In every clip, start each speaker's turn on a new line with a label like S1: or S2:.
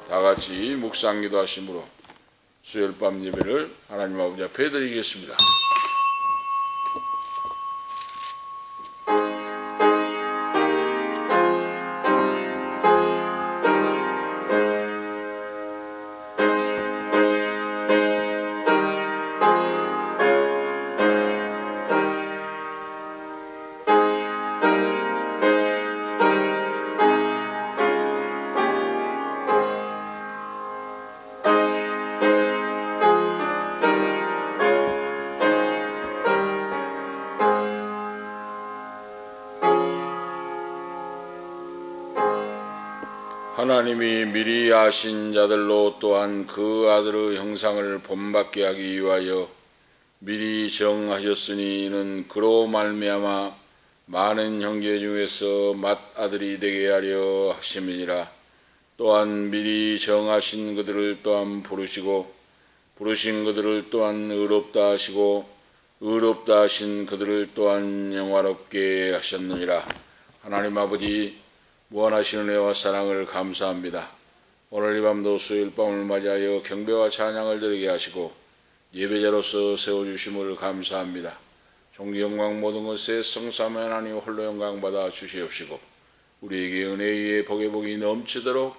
S1: 다 같이 묵상기도 하심으로 수요일 밤 예배를 하나님 아버지 앞에 드리겠습니다. 하나님이 미리 아신 자들로 또한 그 아들의 형상을 본받게 하기 위하여 미리 정하셨으니 이는 그로 말미암아 많은 형제 중에서 맏아들이 되게 하려 하심이니라. 또한 미리 정하신 그들을 또한 부르시고 부르신 그들을 또한 의롭다 하시고 의롭다 하신 그들을 또한 영화롭게 하셨느니라. 하나님 아버지, 무한하신 은혜와 사랑을 감사합니다. 오늘 이 밤도 수요일 밤을 맞이하여 경배와 찬양을 드리게 하시고 예배자로서 세워주심을 감사합니다. 존귀영광 모든 것에 성삼위 하나님 홀로 영광 받아 주시옵시고 우리에게 은혜의 복의 복이 넘치도록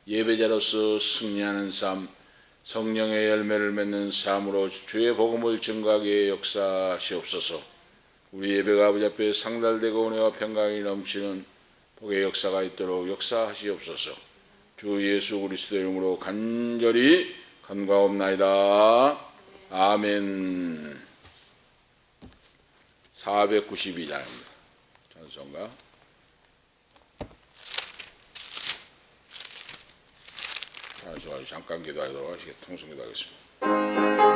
S1: 예배자로서 승리하는 삶, 성령의 열매를 맺는 삶으로 주의 복음을 증거하게 역사하시옵소서. 우리 예배가 아버지 앞에 상달되고 은혜와 평강이 넘치는 복의 역사가 있도록 역사하시옵소서. 주 예수 그리스도 이름으로 간절히 간구하옵나이다. 아멘. 492장입니다. 찬송가. 찬송가 잠깐 기도하도록 하시겠습니다. 통성 기도하겠습니다.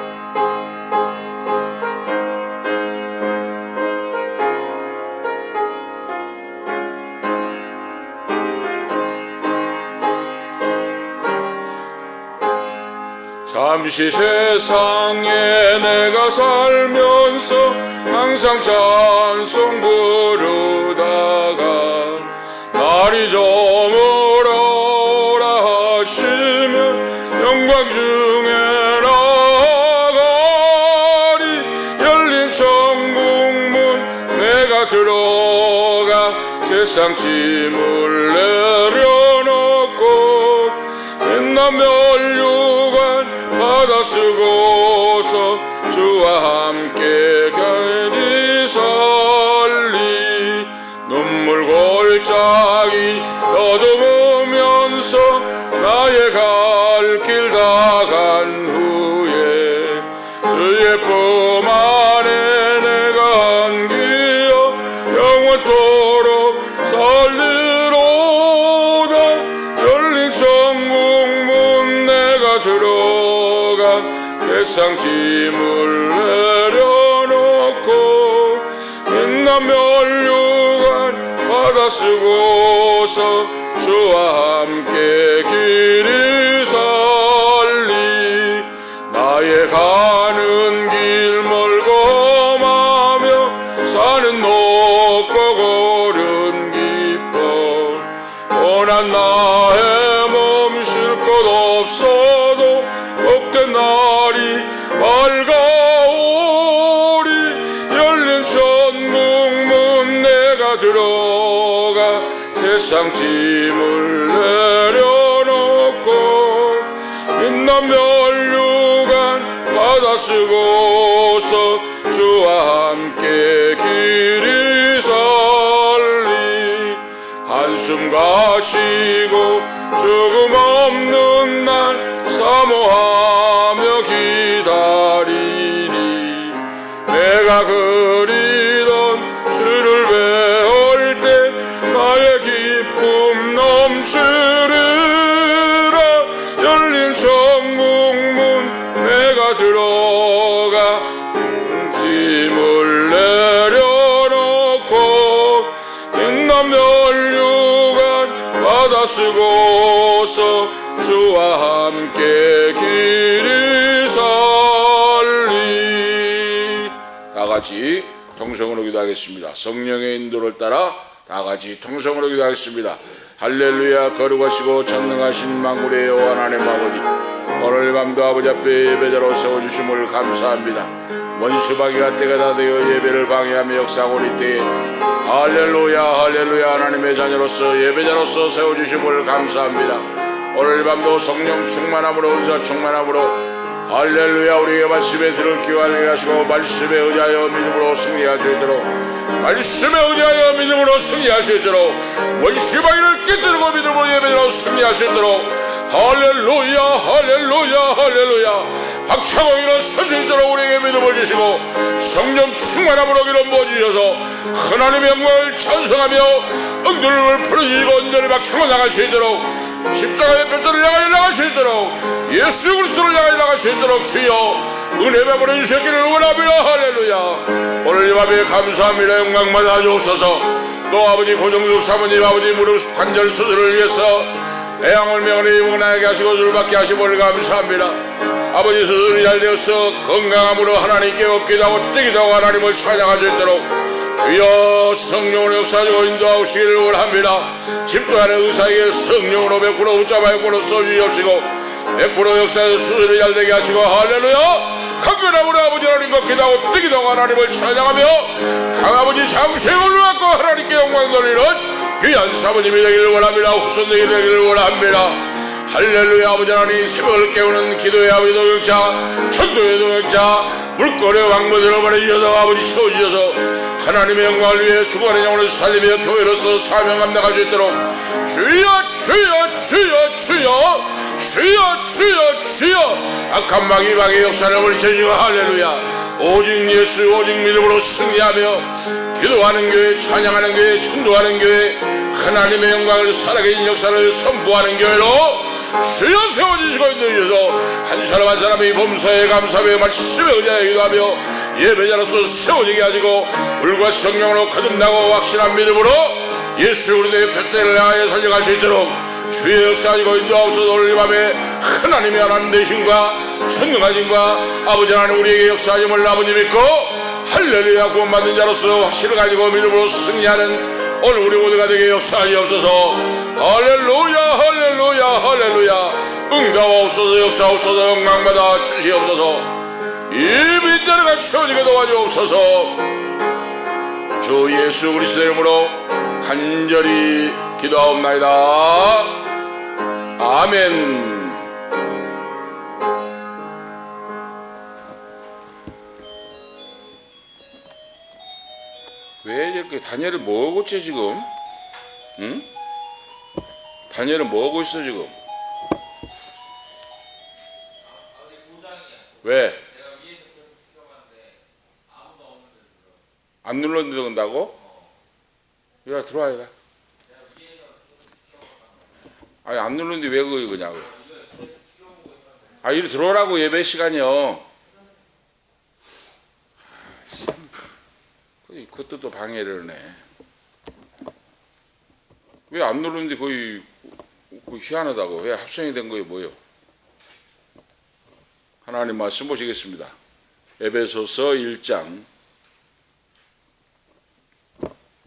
S1: 잠시 세상에 내가 살면서 항상 찬송 부르다가 날이 저물어라 하시면 영광 중에 나가리. 열린 천국문 내가 들어가 세상 짐을 내려놓고 빛난 면류관 받아 쓰고서 주와 함께 견디 살리. 눈물 골짜기 더듬으면서 나의 갈 길 다 간 후에 주의 품 안에 내가 안기어 영원토록 살리로다. 열린 천국문 내가 들어가 세상 짐을 내려놓고 빛난 면류관 받아 쓰고서 주와 함께 길이 살리. 나의 가는 길 멀고 험하며 산은 높고 고른 깊어 고난 나의 몸 쉴 곳 없어도 복된 날이 밝아오리. 열린 천국문 내가 들어가 세상 짐을 내려놓고 빛난 면류관 받아 쓰고서 주와 함께 길이 살리. 한숨 가시고 죽음 없는 날 사모하며 기다리니. 내가 그리던 주를 배울 때 나의 기쁨 넘치리라. 열린 천국문 내가 들어가 짐을 내려놓고 빛난 면류관 받아 쓰고서 주와 함께 길이 살리. 다 같이 통성으로 기도하겠습니다. 성령의 인도를 따라 다 같이 통성으로 기도하겠습니다. 할렐루야. 거룩하시고 전능하신 만군의 여호와 하나님 아버지, 오늘 밤도 아버지 앞에 예배자로 세워주심을 감사합니다. 원수박이가 때가 다 되어 예배를 방해하며 역사하고 있을 때에 할렐루야 할렐루야 하나님의 자녀로서 예배자로서 세워주심을 감사합니다. 오늘 밤도 성령 충만함으로 은사 충만함으로 할렐루야 우리에게 말씀에 들을 기회하게 하시고 말씀에 의지하여 믿음으로 승리할 수 있도록 말씀에 의지하여 믿음으로 승리할 수 있도록 원수박이를 깨뜨리고 믿음으로 예배자로 승리할 수 있도록 할렐루야 할렐루야 할렐루야 박차고 일어설 수 있도록 우리에게 믿음을 주시고 성령 충만함으로 기름 부어주셔서 하나님의 영광을 찬송하며 엉들을 풀어주시고 온전히 박차고 나갈 수 있도록 십자가의 뼈대를 향하여 나갈 수 있도록 예수 그리스도를 향하여 나갈 수 있도록 주여 은혜 베풀어 주셨기를 원합니다. 할렐루야. 오늘 이 밤에 감사합니다. 영광 받아 주옵소서. 또 아버지 고정숙 사모님 아버지 무릎 관절 수술을 위해서 애양을 명언에 입원하게 하시고 줄받게 하시고 감사합니다. 아버지 수술이 잘 되어서 건강함으로 하나님께 얻기도 하고 뜨기도 하고 하나님을 찬양할 수 있도록 주여 성령으로 역사하시고 인도하시기를 원합니다. 집도하는 의사에게 성령으로 100% 붙잡아 100% 써주시옵시고 100% 역사에서 수술이 잘 되게 하시고 할렐루야. 강건함으로 아버지 하나님 걷기도 하고 뜨기도 하고 하나님을 찬양하며 강아버지 장수에 올라가고 하나님께 영광 돌리는 귀한 사모님이 되기를 원합니다. 후손되게 되기를 원합니다. 할렐루야. 아버지 하나님 새벽을 깨우는 기도의 아버지 동역자 천도의 동역자 물거래 왕모들을 보내주셔서 아버지 채워주셔서 하나님의 영광을 위해 주관의 영혼을 살리며 교회로서 사명 감당할 수 있도록 주여 주여 주여 주여 주여 주여 주여 악한 마귀방의 역사를 물리쳐주고 할렐루야. 오직 예수 오직 믿음으로 승리하며 기도하는 교회 찬양하는 교회 충도하는 교회 하나님의 영광을 살아계신 역사를 선포하는 교회로 주여 세워주시고 있는 한 사람 한 사람이 범사에 감사하며 말씀에 의지하여 기도하며 예배자로서 세워지게 하시고 물과 성령으로 거듭나고 확실한 믿음으로 예수 그리스도의 뼈대를 향하여 살려갈 수 있도록 주의 역사하시고 인도하옵소서. 오늘 이 밤에 하나님의 하나님 되심과 전능하심과 아버지 하나님 우리에게 역사하심을 아버지 믿고 할렐루야 구원받은 자로서 확신을 가지고 믿음으로 승리하는 오늘 우리 모두가 되게 역사하시옵소서. 할렐루야 할렐루야 할렐루야 응답하옵소서. 역사하옵소서. 영광받아 주시옵소서. 이 빈자리가 채워지게 도와주옵소서. 주 예수 그리스도의 이름으로 간절히 기도하옵나이다. 아멘. 왜 이렇게 다니엘을 뭐하고 있지 지금? 응? 다니엘은 뭐하고 있어 지금? 왜? 안 눌렀는데 온다고? 야 들어와 얘가. 아니 안 누르는데 왜 그러냐고. 아 이리 들어오라고 예배 시간이요. 그것도 또 방해를 해. 왜 안 누르는데 거의 희한하다고. 왜 합성이 된 거예요 뭐요? 하나님 말씀 보시겠습니다. 에베소서 1장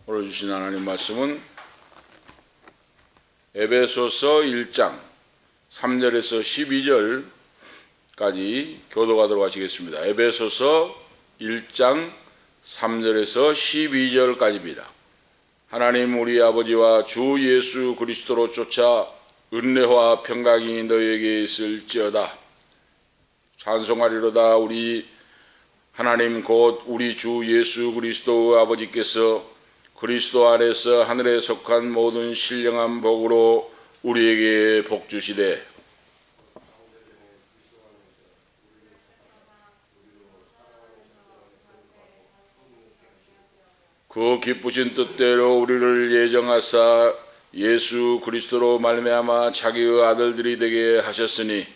S1: 오늘 주신 하나님 말씀은 에베소서 1장 3절에서 12절까지 교도하도록 하시겠습니다. 에베소서 1장 3절에서 12절까지입니다. 하나님 우리 아버지와 주 예수 그리스도로 쫓아 은혜와 평강이 너희에게 있을지어다. 찬송하리로다. 우리 하나님 곧 우리 주 예수 그리스도의 아버지께서 그리스도 안에서 하늘에 속한 모든 신령한 복으로 우리에게 복 주시되 그 기쁘신 뜻대로 우리를 예정하사 예수 그리스도로 말미암아 자기의 아들들이 되게 하셨으니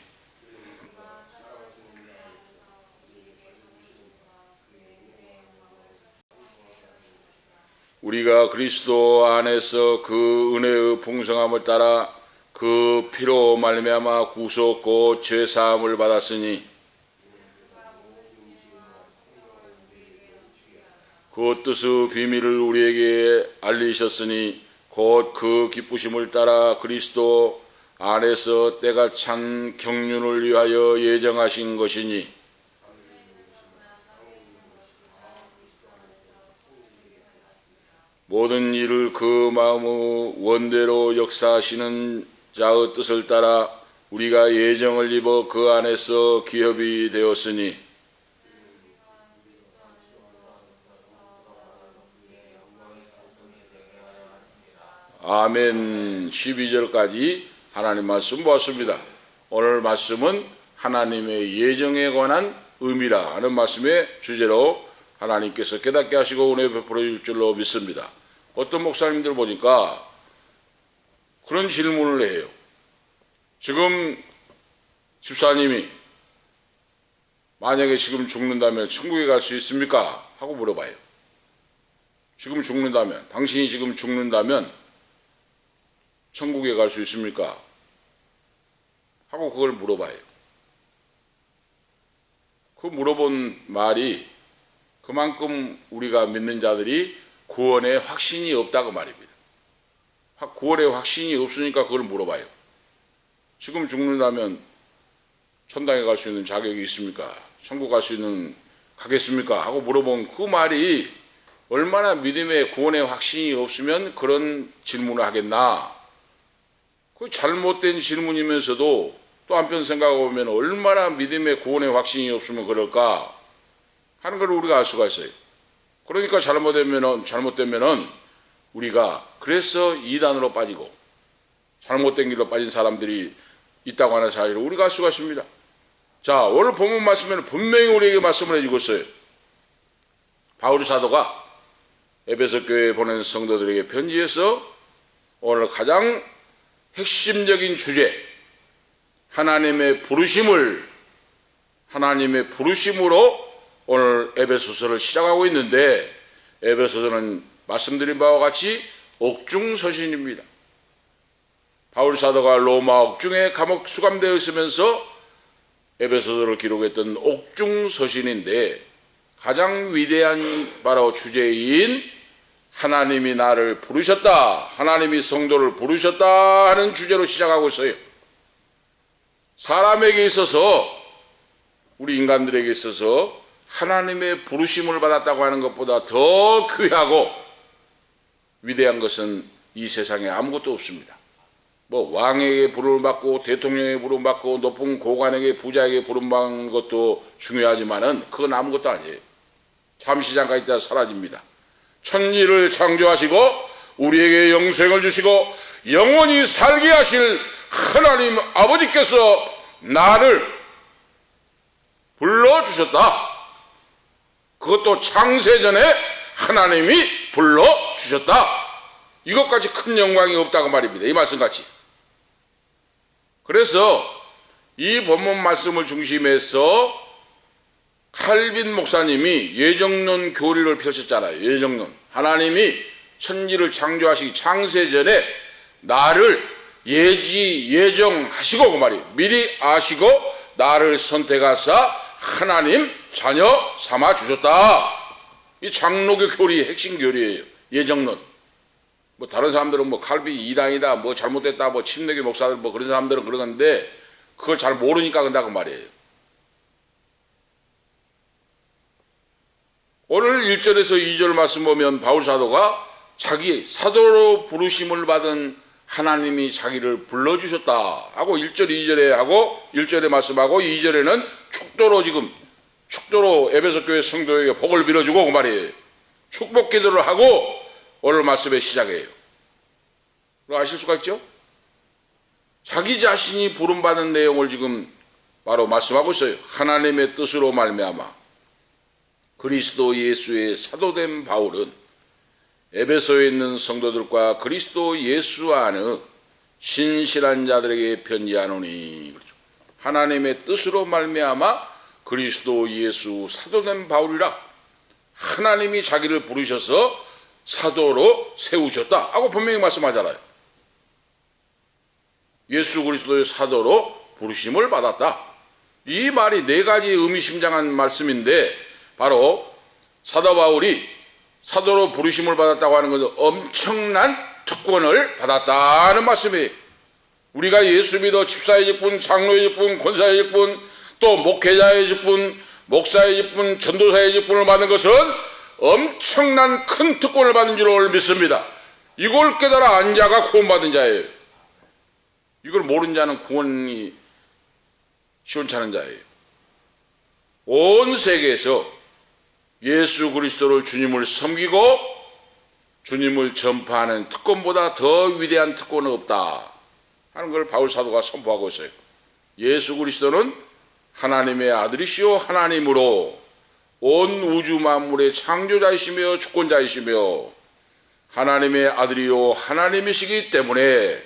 S1: 우리가 그리스도 안에서 그 은혜의 풍성함을 따라 그 피로 말미암아 구속 곧 죄사함을 받았으니 그 뜻의 비밀을 우리에게 알리셨으니 곧 그 기쁘심을 따라 그리스도 안에서 때가 찬 경륜을 위하여 예정하신 것이니 모든 일을 그 마음의 원대로 역사하시는 자의 뜻을 따라 우리가 예정을 입어 그 안에서 기업이 되었으니 아멘. 12절까지 하나님 말씀 보았습니다. 오늘 말씀은 하나님의 예정에 관한 의미라 하는 말씀의 주제로 하나님께서 깨닫게 하시고 은혜 베풀어 줄 줄로 믿습니다. 어떤 목사님들 보니까 그런 질문을 해요. 지금 집사님이 만약에 지금 죽는다면 천국에 갈 수 있습니까? 하고 물어봐요. 지금 죽는다면, 당신이 지금 죽는다면 천국에 갈 수 있습니까? 하고 그걸 물어봐요. 그 물어본 말이 그만큼 우리가 믿는 자들이 구원에 확신이 없다고 말입니다. 구원에 확신이 없으니까 그걸 물어봐요. 지금 죽는다면 천당에 갈 수 있는 자격이 있습니까? 천국 갈 수 있는 가겠습니까? 하고 물어본 그 말이 얼마나 믿음의 구원에 확신이 없으면 그런 질문을 하겠나? 그 잘못된 질문이면서도 또 한편 생각해보면 얼마나 믿음의 구원에 확신이 없으면 그럴까 하는 걸 우리가 알 수가 있어요. 그러니까 잘못되면은 우리가 그래서 이단으로 빠지고 잘못된 길로 빠진 사람들이 있다고 하는 사실을 우리가 알 수가 있습니다. 자, 오늘 본문 말씀에는 분명히 우리에게 말씀을 해주고 있어요. 바울 사도가 에베소 교회에 보낸 성도들에게 편지에서 오늘 가장 핵심적인 주제, 하나님의 부르심으로 오늘 에베소서를 시작하고 있는데, 에베소서는 말씀드린 바와 같이 옥중서신입니다. 바울 사도가 로마 옥중에 감옥 수감되어 있으면서 에베소서를 기록했던 옥중서신인데, 가장 위대한 바로 주제인 하나님이 나를 부르셨다, 하나님이 성도를 부르셨다 하는 주제로 시작하고 있어요. 사람에게 있어서, 우리 인간들에게 있어서 하나님의 부르심을 받았다고 하는 것보다 더 귀하고 위대한 것은 이 세상에 아무것도 없습니다. 뭐 왕에게 부름을 받고 대통령에게 부름을 받고 높은 고관에게 부자에게 부름 받는 것도 중요하지만은 그건 아무것도 아니에요. 잠시 잠깐 있다 사라집니다. 천지를 창조하시고 우리에게 영생을 주시고 영원히 살게 하실 하나님 아버지께서 나를 불러주셨다. 그것도 창세전에 하나님이 불러주셨다. 이것까지 큰 영광이 없다고 말입니다. 이 말씀같이. 그래서 이 본문 말씀을 중심해서 칼빈 목사님이 예정론 교리를 펼쳤잖아요. 예정론. 하나님이 천지를 창조하시기 창세전에 나를 예정하시고 그 말이에요. 미리 아시고 나를 선택하사 하나님 자녀 삼아 주셨다. 이 장로교 교리의 핵심 교리예요. 예정론. 뭐 다른 사람들은 뭐 칼빈 이단이다, 뭐 잘못됐다, 뭐 침례교 목사들 뭐 그런 사람들은 그러는데 그걸 잘 모르니까 그런다고 말이에요. 오늘 1절에서 2절 말씀 보면 바울 사도가 자기 사도로 부르심을 받은 하나님이 자기를 불러주셨다 하고 1절 2절에 하고 1절에 말씀하고 2절에는 축도로 에베소 교회 성도에게 복을 빌어주고 그 말이에요. 축복 기도를 하고 오늘 말씀의 시작이에요. 아실 수가 있죠? 자기 자신이 부름받은 내용을 지금 바로 말씀하고 있어요. 하나님의 뜻으로 말미암아 그리스도 예수의 사도된 바울은 에베소에 있는 성도들과 그리스도 예수 안의 신실한 자들에게 편지하노니. 그렇죠. 하나님의 뜻으로 말미암아 그리스도 예수 사도된 바울이라 하나님이 자기를 부르셔서 사도로 세우셨다 하고 분명히 말씀하잖아요. 예수 그리스도의 사도로 부르심을 받았다. 이 말이 네 가지 의미심장한 말씀인데 바로 사도 바울이 사도로 부르심을 받았다고 하는 것은 엄청난 특권을 받았다는 말씀이에요. 우리가 예수 믿어 집사의 직분, 장로의 직분, 권사의 직분, 또 목회자의 직분, 목사의 직분, 전도사의 직분을 받는 것은 엄청난 큰 특권을 받은 줄을 믿습니다. 이걸 깨달아 안 자가 구원받은 자예요. 이걸 모르는 자는 구원이 시원찮은 자예요. 온 세계에서 예수 그리스도를 주님을 섬기고 주님을 전파하는 특권보다 더 위대한 특권은 없다 하는 걸 바울 사도가 선포하고 있어요. 예수 그리스도는 하나님의 아들이시요 하나님으로 온 우주 만물의 창조자이시며 주권자이시며 하나님의 아들이요 하나님이시기 때문에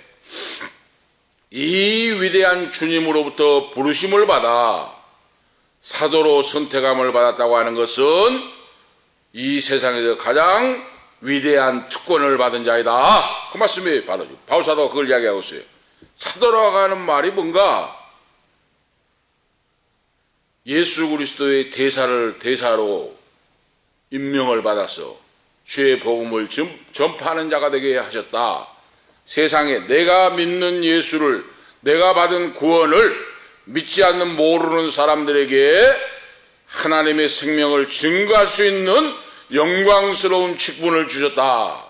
S1: 이 위대한 주님으로부터 부르심을 받아 사도로 선택함을 받았다고 하는 것은 이 세상에서 가장 위대한 특권을 받은 자이다. 그 말씀이 바로 바울 사도가 그걸 이야기하고 있어요. 사도라고 하는 말이 뭔가 예수 그리스도의 대사로 임명을 받아서 주의 복음을 전파하는 자가 되게 하셨다. 세상에 내가 믿는 예수를, 내가 받은 구원을 믿지 않는 모르는 사람들에게 하나님의 생명을 증거할 수 있는 영광스러운 직분을 주셨다.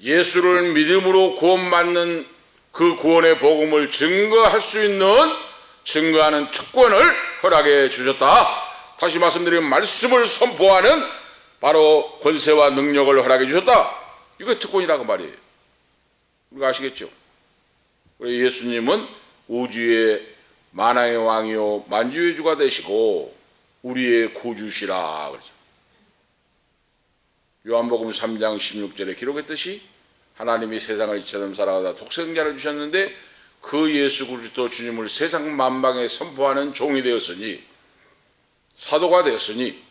S1: 예수를 믿음으로 구원받는 그 구원의 복음을 증거할 수 있는 증거하는 특권을 허락해 주셨다. 다시 말씀드리면 말씀을 선포하는 바로 권세와 능력을 허락해 주셨다. 이거 특권이라고 말이에요. 우리가 아시겠죠? 예수님은 우주의 만왕의 왕이요 만주의 주가 되시고 우리의 구주시라 그러죠. 요한복음 3장 16절에 기록했듯이 하나님이 세상을 이처럼 사랑하다 독생자를 주셨는데 그 예수 그리스도 주님을 세상 만방에 선포하는 종이 되었으니 사도가 되었으니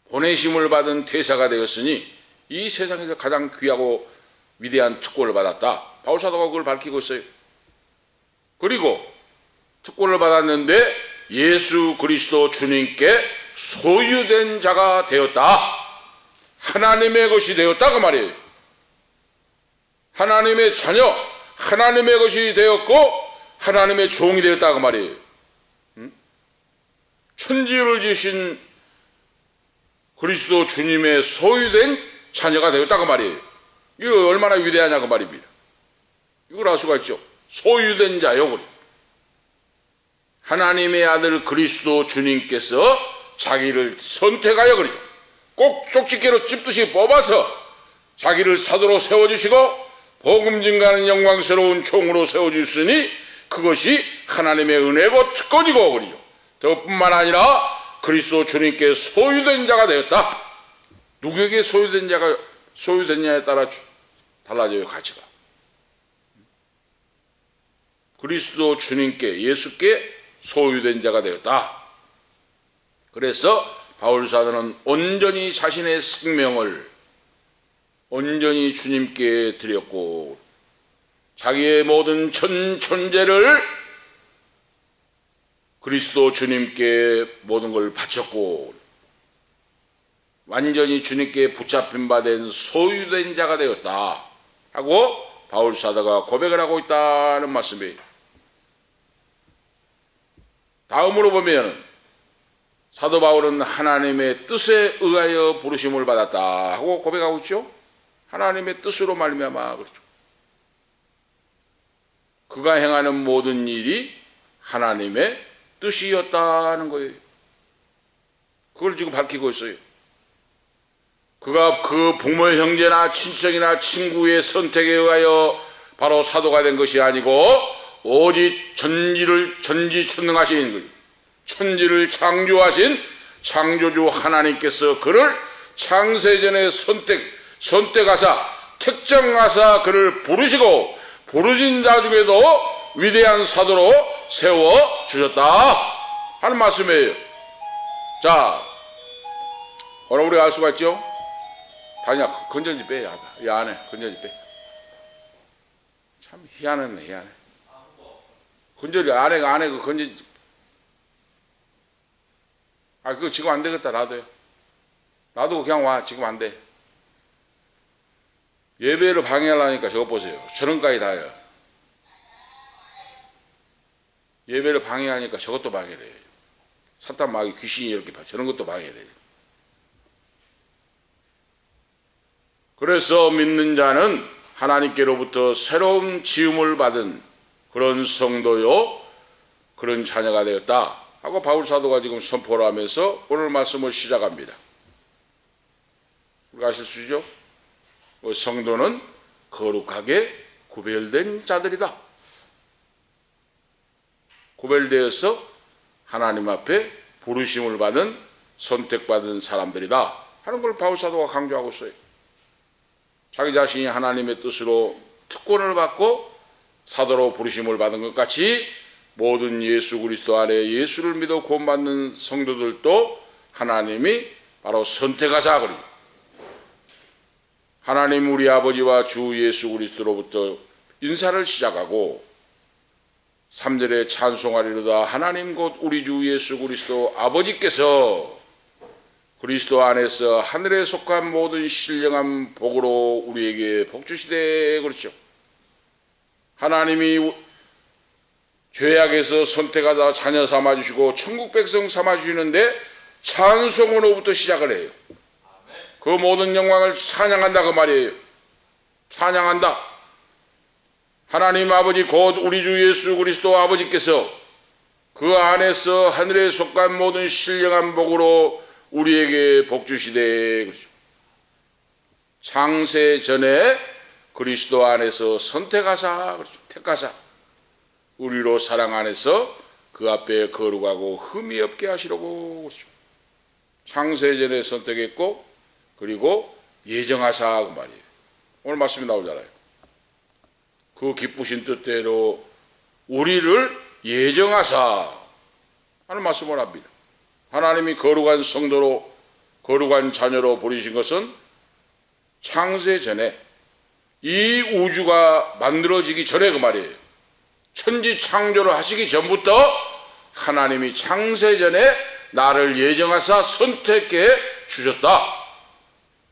S1: 보내심을 받은 대사가 되었으니 이 세상에서 가장 귀하고 위대한 특권을 받았다. 바울 사도가 그걸 밝히고 있어요. 그리고 특권을 받았는데 예수 그리스도 주님께 소유된 자가 되었다. 하나님의 것이 되었다 그 말이에요. 하나님의 자녀, 하나님의 것이 되었고 하나님의 종이 되었다 그 말이에요. 천지를 지으신 그리스도 주님의 소유된 자녀가 되었다 그 말이에요. 이거 얼마나 위대하냐 그 말입니다. 이걸 알 수가 있죠. 소유된 자요. 하나님의 아들 그리스도 주님께서 자기를 선택하여 그리죠. 꼭 쪽집게로 찝듯이 뽑아서 자기를 사도로 세워주시고 복음 증가하는 영광스러운 종으로 세워주시니 그것이 하나님의 은혜고 특권이고 그리죠. 그뿐만 아니라 그리스도 주님께 소유된 자가 되었다. 누구에게 소유됐냐에 따라 달라져요, 가치가. 그리스도 주님께, 예수께 소유된 자가 되었다. 그래서 바울 사도는 온전히 자신의 생명을 온전히 주님께 드렸고 자기의 모든 존재를 그리스도 주님께 모든 걸 바쳤고 완전히 주님께 붙잡힌 바 된 소유된 자가 되었다 하고 바울 사도가 고백을 하고 있다는 말씀이에요. 다음으로 보면 사도 바울은 하나님의 뜻에 의하여 부르심을 받았다 하고 고백하고 있죠. 하나님의 뜻으로 말미암아 그렇죠. 그가 행하는 모든 일이 하나님의 뜻이었다는 거예요. 그걸 지금 밝히고 있어요. 그가 그 부모 형제나 친척이나 친구의 선택에 의하여 바로 사도가 된 것이 아니고 오직 전지천능하신 거예요. 천지를 창조하신 창조주 하나님께서 그를 창세전에 선택하사 택정하사 그를 부르시고 부르신 자 중에도 위대한 사도로 세워주셨다 하는 말씀이에요. 자, 오늘 우리가 알 수가 있죠? 다니야 건전지 빼. 이 안에 건전지 빼. 참 희한하네 희한해. 건전지 안에 그 건전지 그거 지금 안 되겠다. 놔둬요. 놔두고 그냥 와. 지금 안 돼. 예배를 방해하려니까 저거 보세요. 저런까지 다요. 예배를 방해하니까 저것도 방해를 해요. 사탄 마귀 귀신이 이렇게 저런 것도 방해를 해요. 그래서 믿는 자는 하나님께로부터 새로운 지음을 받은 그런 성도요, 그런 자녀가 되었다 하고 바울 사도가 지금 선포를 하면서 오늘 말씀을 시작합니다. 우리가 아실 수 있죠? 성도는 거룩하게 구별된 자들이다. 구별되어서 하나님 앞에 부르심을 받은 선택받은 사람들이다 하는 걸 바울 사도가 강조하고 있어요. 자기 자신이 하나님의 뜻으로 특권을 받고 사도로 부르심을 받은 것 같이 모든 예수 그리스도 안에 예수를 믿어 구원받는 성도들도 하나님이 바로 선택하사 그리고 하나님 우리 아버지와 주 예수 그리스도로부터 인사를 시작하고 3절에 찬송하리로다. 하나님 곧 우리 주 예수 그리스도 아버지께서 그리스도 안에서 하늘에 속한 모든 신령한 복으로 우리에게 복 주시되 그렇죠. 하나님이 죄악에서 선택하다 자녀 삼아주시고 천국 백성 삼아주시는데 찬송으로부터 시작을 해요. 그 모든 영광을 찬양한다 그 말이에요. 찬양한다. 하나님 아버지 곧 우리 주 예수 그리스도 아버지께서 그 안에서 하늘에 속한 모든 신령한 복으로 우리에게 복 주시되 그렇죠. 창세 전에 그리스도 안에서 선택하사 그렇죠. 택하사 우리로 사랑 안에서 그 앞에 거룩하고 흠이 없게 하시려고 그렇죠. 창세 전에 선택했고 그리고 예정하사 그 말이에요. 오늘 말씀이 나오잖아요. 그 기쁘신 뜻대로 우리를 예정하사 하는 말씀을 합니다. 하나님이 거룩한 성도로 거룩한 자녀로 부르신 것은 창세 전에 이 우주가 만들어지기 전에 그 말이에요. 천지 창조를 하시기 전부터 하나님이 창세 전에 나를 예정하사 선택해 주셨다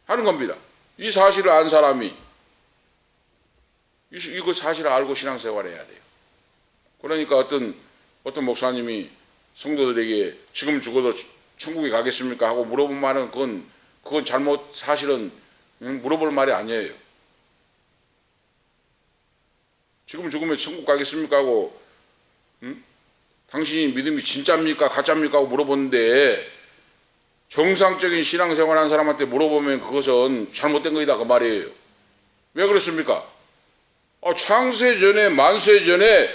S1: 하는 겁니다. 이 사실을 안 사람이 이거 사실을 알고 신앙생활을 해야 돼요. 그러니까 어떤 목사님이 성도들에게 지금 죽어도 천국에 가겠습니까? 하고 물어본 말은 그건 잘못 사실은 물어볼 말이 아니에요. 지금 죽으면 천국 가겠습니까? 하고 당신이 믿음이 진짜입니까? 가짜입니까? 하고 물어보는데 정상적인 신앙생활하는 사람한테 물어보면 그것은 잘못된 거이다 그 말이에요. 왜 그렇습니까? 창세 전에 만세 전에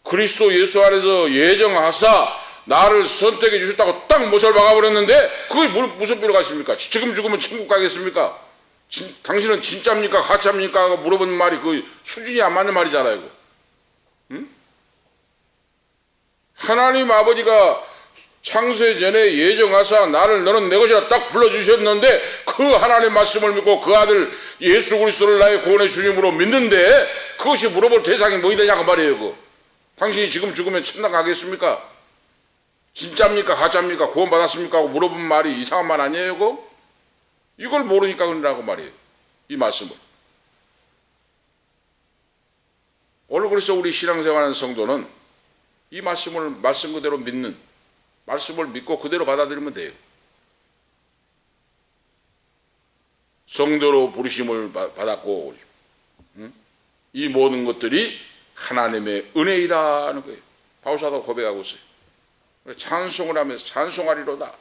S1: 그리스도 예수 안에서 예정하사 나를 선택해 주셨다고 딱 못을 박아버렸는데 그게 무슨 필요가 있습니까? 지금 죽으면 천국 가겠습니까? 당신은 진짜입니까? 가짜입니까? 하고 물어보는 말이 그 수준이 안 맞는 말이잖아요. 응? 하나님 아버지가 창세 전에 예정하사 너는 내 것이라 딱 불러주셨는데 그 하나님 말씀을 믿고 그 아들 예수 그리스도를 나의 구원의 주님으로 믿는데 그것이 물어볼 대상이 뭐이 되냐고 말이에요. 당신이 지금 죽으면 천당 가겠습니까? 진짜입니까? 가짜입니까? 구원 받았습니까? 하고 물어본 말이 이상한 말 아니에요? 그거? 이걸 모르니까 그러라고 말이에요. 이 말씀을. 오늘 그래서 우리 신앙생활하는 성도는 이 말씀을 말씀 그대로 믿는 말씀을 믿고 그대로 받아들이면 돼요. 성도로 부르심을 받았고 이 모든 것들이 하나님의 은혜이다는 거예요. 바울사도 고백하고 있어요. 찬송을 하면서 찬송하리로다.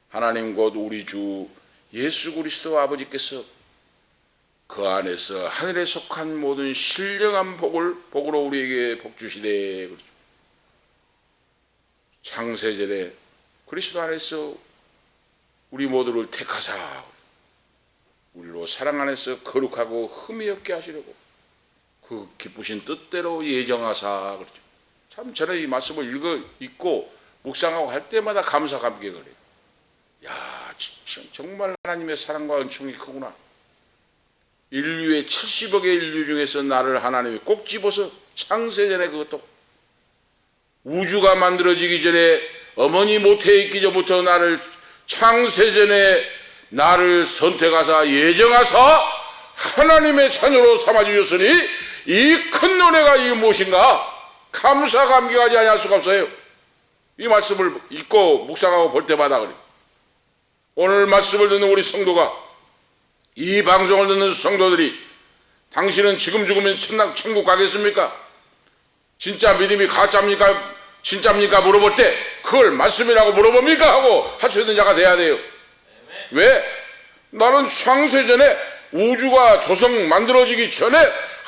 S1: 하나님 곧 우리 주 예수 그리스도 아버지께서 그 안에서 하늘에 속한 모든 신령한 복으로 우리에게 복 주시되 그렇죠. 창세전에 그리스도 안에서 우리 모두를 택하사 우리로 사랑 안에서 거룩하고 흠이 없게 하시려고 그 기쁘신 뜻대로 예정하사 그렇죠. 참 저는 이 말씀을 읽고 묵상하고 할 때마다 감사 감격을 해요. 야, 정말 하나님의 사랑과 은총이 크구나. 인류의 70억의 인류 중에서 나를 하나님이 꼭 집어서 창세전에 그것도 우주가 만들어지기 전에 어머니 모태에 있기 전부터 나를 창세전에 나를 선택하사 예정하사 하나님의 자녀로 삼아주셨으니 이 큰 은혜가 이게 무엇인가? 감사 감격하지 아니할 수가 없어요. 이 말씀을 읽고 묵상하고 볼 때마다 그래요. 오늘 말씀을 듣는 우리 성도가, 이 방송을 듣는 성도들이, 당신은 지금 죽으면 천국 가겠습니까? 진짜 믿음이 가짜입니까? 진짜입니까? 물어볼 때 그걸 말씀이라고 물어봅니까? 하고 할 수 있는 자가 돼야 돼요. 왜? 나는 창세전에, 우주가 조성 만들어지기 전에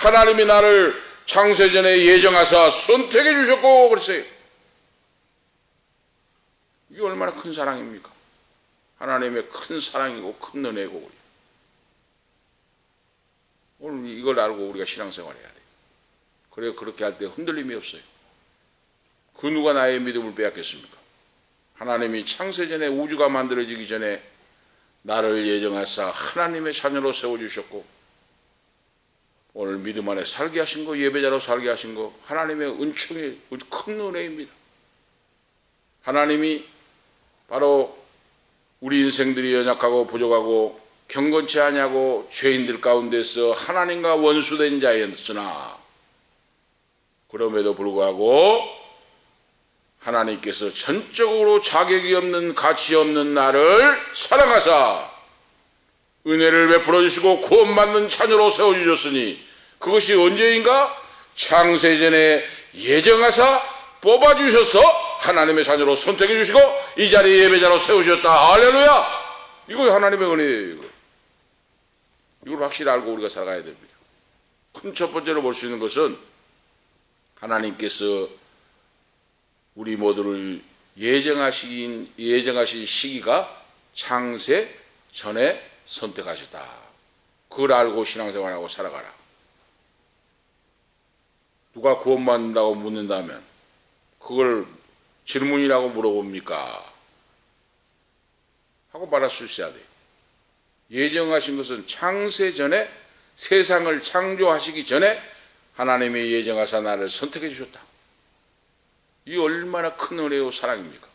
S1: 하나님이 나를 창세전에 예정하사 선택해 주셨고 그랬어요. 이게 얼마나 큰 사랑입니까? 하나님의 큰 사랑이고 큰 은혜고. 오늘 이걸 알고 우리가 신앙생활 해야 돼요. 그래야 그렇게 할 때 흔들림이 없어요. 그 누가 나의 믿음을 빼앗겠습니까? 하나님이 창세전에, 우주가 만들어지기 전에 나를 예정하사 하나님의 자녀로 세워주셨고, 오늘 믿음 안에 살게 하신 거, 예배자로 살게 하신 거, 하나님의 은총의 큰 은혜입니다. 하나님이 바로 우리 인생들이 연약하고 부족하고 경건치 아니하고 죄인들 가운데서 하나님과 원수된 자였으나, 그럼에도 불구하고 하나님께서 전적으로 자격이 없는, 가치 없는 나를 사랑하사 은혜를 베풀어 주시고 구원받는 자녀로 세워주셨으니, 그것이 언제인가? 창세전에 예정하사 뽑아주셔서 하나님의 자녀로 선택해 주시고 이 자리에 예배자로 세우셨다. 할렐루야! 이거 하나님의 은혜예요. 이걸 확실히 알고 우리가 살아가야 됩니다. 큰 첫 번째로 볼 수 있는 것은, 하나님께서 우리 모두를 예정하신 시기가 창세 전에 선택하셨다. 그걸 알고 신앙생활하고 살아가라. 누가 구원받는다고 묻는다면 그걸 질문이라고 물어봅니까? 하고 말할 수 있어야 돼요. 예정하신 것은 창세 전에, 세상을 창조하시기 전에 하나님의 예정하사 나를 선택해 주셨다. 이 얼마나 큰 은혜요 사랑입니까?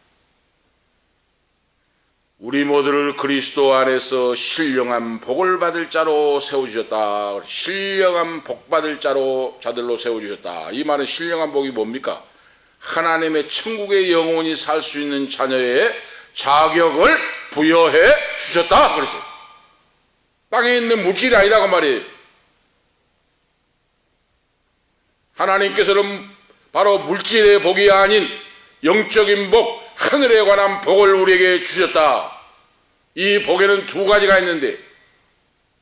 S1: 우리 모두를 그리스도 안에서 신령한 복을 받을 자로 세워주셨다. 신령한 복 받을 자들로 세워주셨다. 이 말은 신령한 복이 뭡니까? 하나님의 천국에 영원히 살 수 있는 자녀의 자격을 부여해 주셨다 그랬어요. 땅에 있는 물질이 아니다고 말이에요. 하나님께서는 바로 물질의 복이 아닌 영적인 복, 하늘에 관한 복을 우리에게 주셨다. 이 복에는 두 가지가 있는데,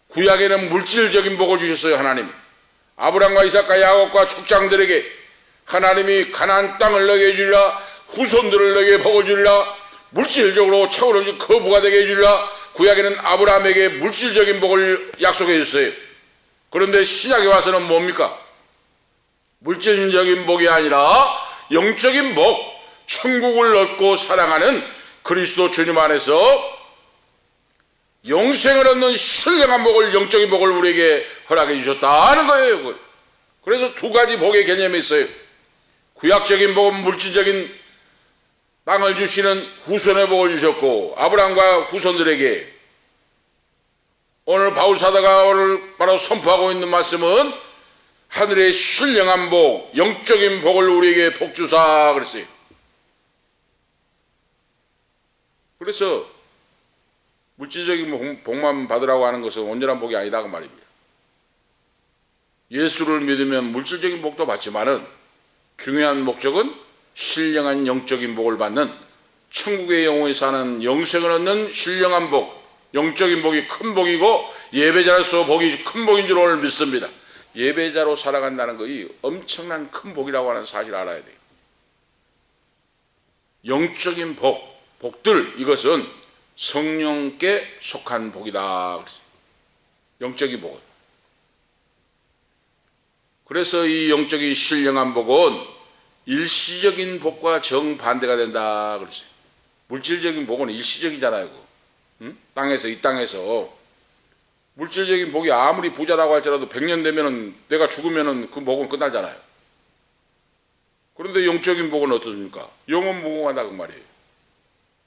S1: 구약에는 물질적인 복을 주셨어요. 하나님, 아브라함과 이삭과 야곱과 족장들에게 하나님이 가나안 땅을 너에게 주리라, 후손들을 너에게 복을 주리라, 물질적으로 차오르는 거부가 되게 해주리라. 구약에는 아브라함에게 물질적인 복을 약속해 줬어요. 그런데 신약에 와서는 뭡니까? 물질적인 복이 아니라 영적인 복, 천국을 얻고 사랑하는 그리스도 주님 안에서 영생을 얻는 신령한 복을, 영적인 복을 우리에게 허락해 주셨다는 거예요. 그래서 두 가지 복의 개념이 있어요. 구약적인 복은 물질적인 땅을 주시는 후손의 복을 주셨고, 아브라함과 후손들에게, 오늘 바울 사도가 오늘 바로 선포하고 있는 말씀은 하늘의 신령한 복, 영적인 복을 우리에게 복주사 그랬어요. 그래서 물질적인 복만 받으라고 하는 것은 온전한 복이 아니다 그 말입니다. 예수를 믿으면 물질적인 복도 받지만은 중요한 목적은 신령한 영적인 복을 받는, 천국의 영혼이 사는 영생을 얻는 신령한 복, 영적인 복이 큰 복이고 예배자로서 복이 큰 복인 줄 오늘 믿습니다. 예배자로 살아간다는 것이 엄청난 큰 복이라고 하는 사실을 알아야 돼요. 영적인 복들, 이것은 성령께 속한 복이다. 영적인 복은. 그래서 이 영적인 신령한 복은 일시적인 복과 정반대가 된다 그랬어요. 물질적인 복은 일시적이잖아요. 땅에서, 이 땅에서 물질적인 복이 아무리 부자라고 할지라도 100년 되면은, 내가 죽으면은 그 복은 끝나잖아요. 그런데 영적인 복은 어떻습니까? 영원 무궁하다 그 말이에요.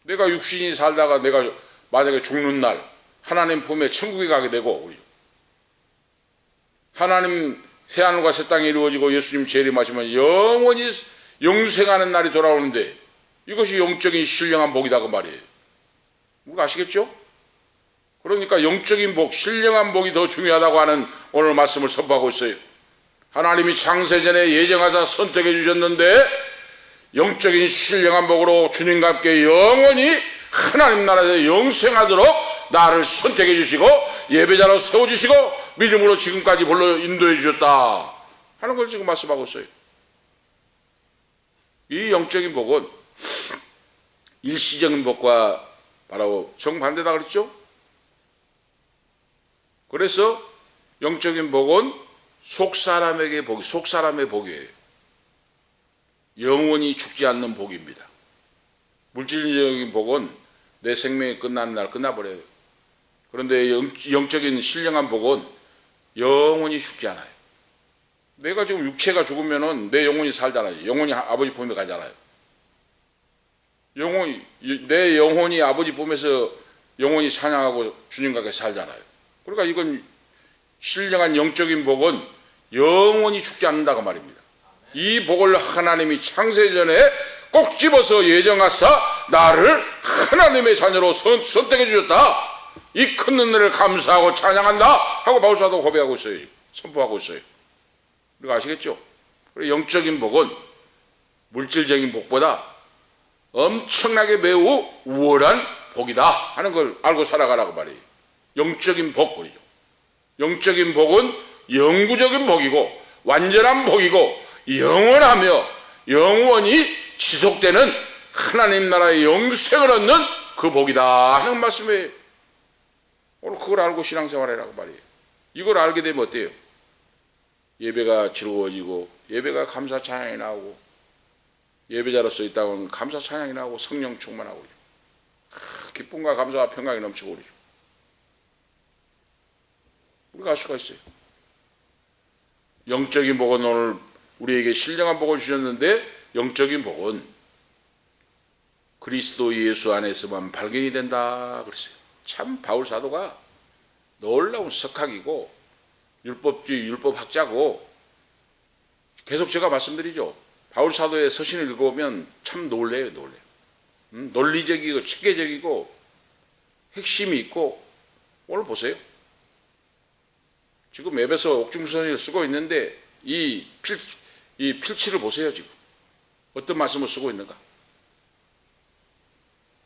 S1: 내가 육신이 살다가 내가 만약에 죽는 날 하나님 품에 천국에 가게 되고, 하나님 새하늘과 새 땅이 이루어지고 예수님 재림하시면 영원히 영생하는 날이 돌아오는데 이것이 영적인 신령한 복이다 그 말이에요. 누가 아시겠죠? 그러니까 영적인 복, 신령한 복이 더 중요하다고 하는 오늘 말씀을 선포하고 있어요. 하나님이 창세전에 예정하사 선택해 주셨는데 영적인 신령한 복으로 주님과 함께 영원히 하나님 나라에서 영생하도록 나를 선택해 주시고 예배자로 세워주시고 믿음으로 지금까지 불러 인도해 주셨다 하는 걸 지금 말씀하고 있어요. 이 영적인 복은 일시적인 복과 바로 정반대다 그랬죠? 그래서 영적인 복은 속사람의 복이에요. 영원히 죽지 않는 복입니다. 물질적인 복은 내 생명이 끝나는 날 끝나버려요. 그런데 영적인 신령한 복은 영원히 죽지 않아요. 내가 지금 육체가 죽으면은 내 영혼이 살잖아요. 영혼이 아버지 품에 가잖아요. 내 영혼이 아버지 품에서 영혼이 사냥하고 주님과 함께 살잖아요. 그러니까 이건 신령한 영적인 복은 영원히 죽지 않는다고 말입니다. 이 복을 하나님이 창세전에 꼭 집어서 예정하사 나를 하나님의 자녀로 선택해 주셨다. 이 큰 은혜를 감사하고 찬양한다 하고 바울사도 고백하고 있어요. 선포하고 있어요. 우리가 아시겠죠? 영적인 복은 물질적인 복보다 엄청나게 매우 우월한 복이다 하는 걸 알고 살아가라고 말이에요. 영적인 복이죠. 영적인 복은 영구적인 복이고 완전한 복이고 영원하며 영원히 지속되는 하나님 나라의 영생을 얻는 그 복이다 하는 말씀이에요. 오늘 그걸 알고 신앙생활하라고 말이에요. 이걸 알게 되면 어때요? 예배가 즐거워지고 예배가 감사 찬양이 나오고 예배자로서 있다면 감사 찬양이 나오고 성령 충만하고 기쁨과 감사와 평강이 넘치고 그러죠. 우리가 알 수가 있어요. 영적인 복은 오늘 우리에게 신령한 복을 주셨는데 영적인 복은 그리스도 예수 안에서만 발견이 된다 그랬어요. 참 바울 사도가 놀라운 석학이고 율법주의 율법학자고 계속 제가 말씀드리죠. 바울 사도의 서신을 읽어보면 참 놀래요. 논리적이고 체계적이고 핵심이 있고 오늘 보세요. 지금 에베소 옥중서신을 쓰고 있는데 이 필치를 보세요. 지금 어떤 말씀을 쓰고 있는가.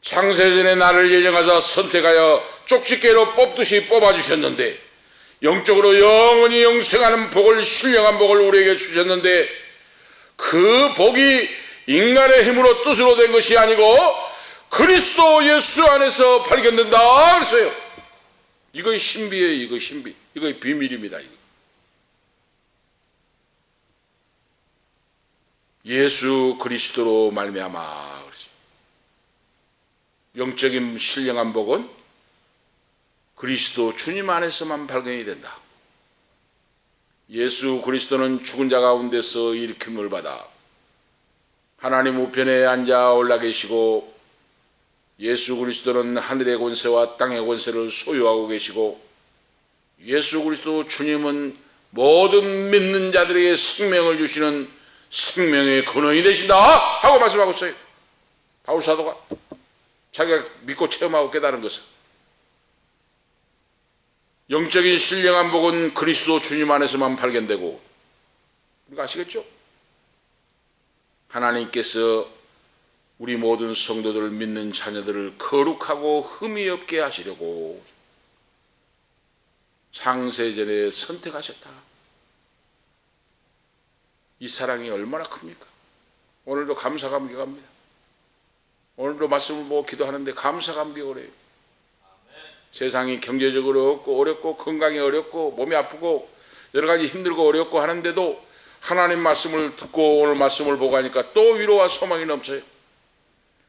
S1: 창세전에 나를 예정하사 선택하여 쪽집게로 뽑듯이 뽑아주셨는데 영적으로 영원히 영생하는 복을 신령한 복을 우리에게 주셨는데 그 복이 인간의 힘으로 뜻으로 된 것이 아니고 그리스도 예수 안에서 발견된다 그랬어요. 이거 신비예요. 이거 신비. 이거 비밀입니다. 이거. 예수 그리스도로 말미암아 그랬어요. 영적인 신령한 복은 그리스도 주님 안에서만 발견이 된다. 예수 그리스도는 죽은 자 가운데서 일으킴을 받아 하나님 우편에 앉아 올라 계시고 예수 그리스도는 하늘의 권세와 땅의 권세를 소유하고 계시고 예수 그리스도 주님은 모든 믿는 자들에게 생명을 주시는 생명의 근원이 되신다 하고 말씀하고 있어요. 바울 사도가 자기가 믿고 체험하고 깨달은 것은 영적인 신령한 복은 그리스도 주님 안에서만 발견되고 우리가 아시겠죠? 하나님께서 우리 모든 성도들을 믿는 자녀들을 거룩하고 흠이 없게 하시려고 창세전에 선택하셨다. 이 사랑이 얼마나 큽니까? 오늘도 감사 감격합니다. 오늘도 말씀을 보고 기도하는데 감사 감격을 해요. 세상이 경제적으로 어렵고 건강이 어렵고 몸이 아프고 여러 가지 힘들고 어렵고 하는데도 하나님 말씀을 듣고 오늘 말씀을 보고 하니까 또 위로와 소망이 넘쳐요.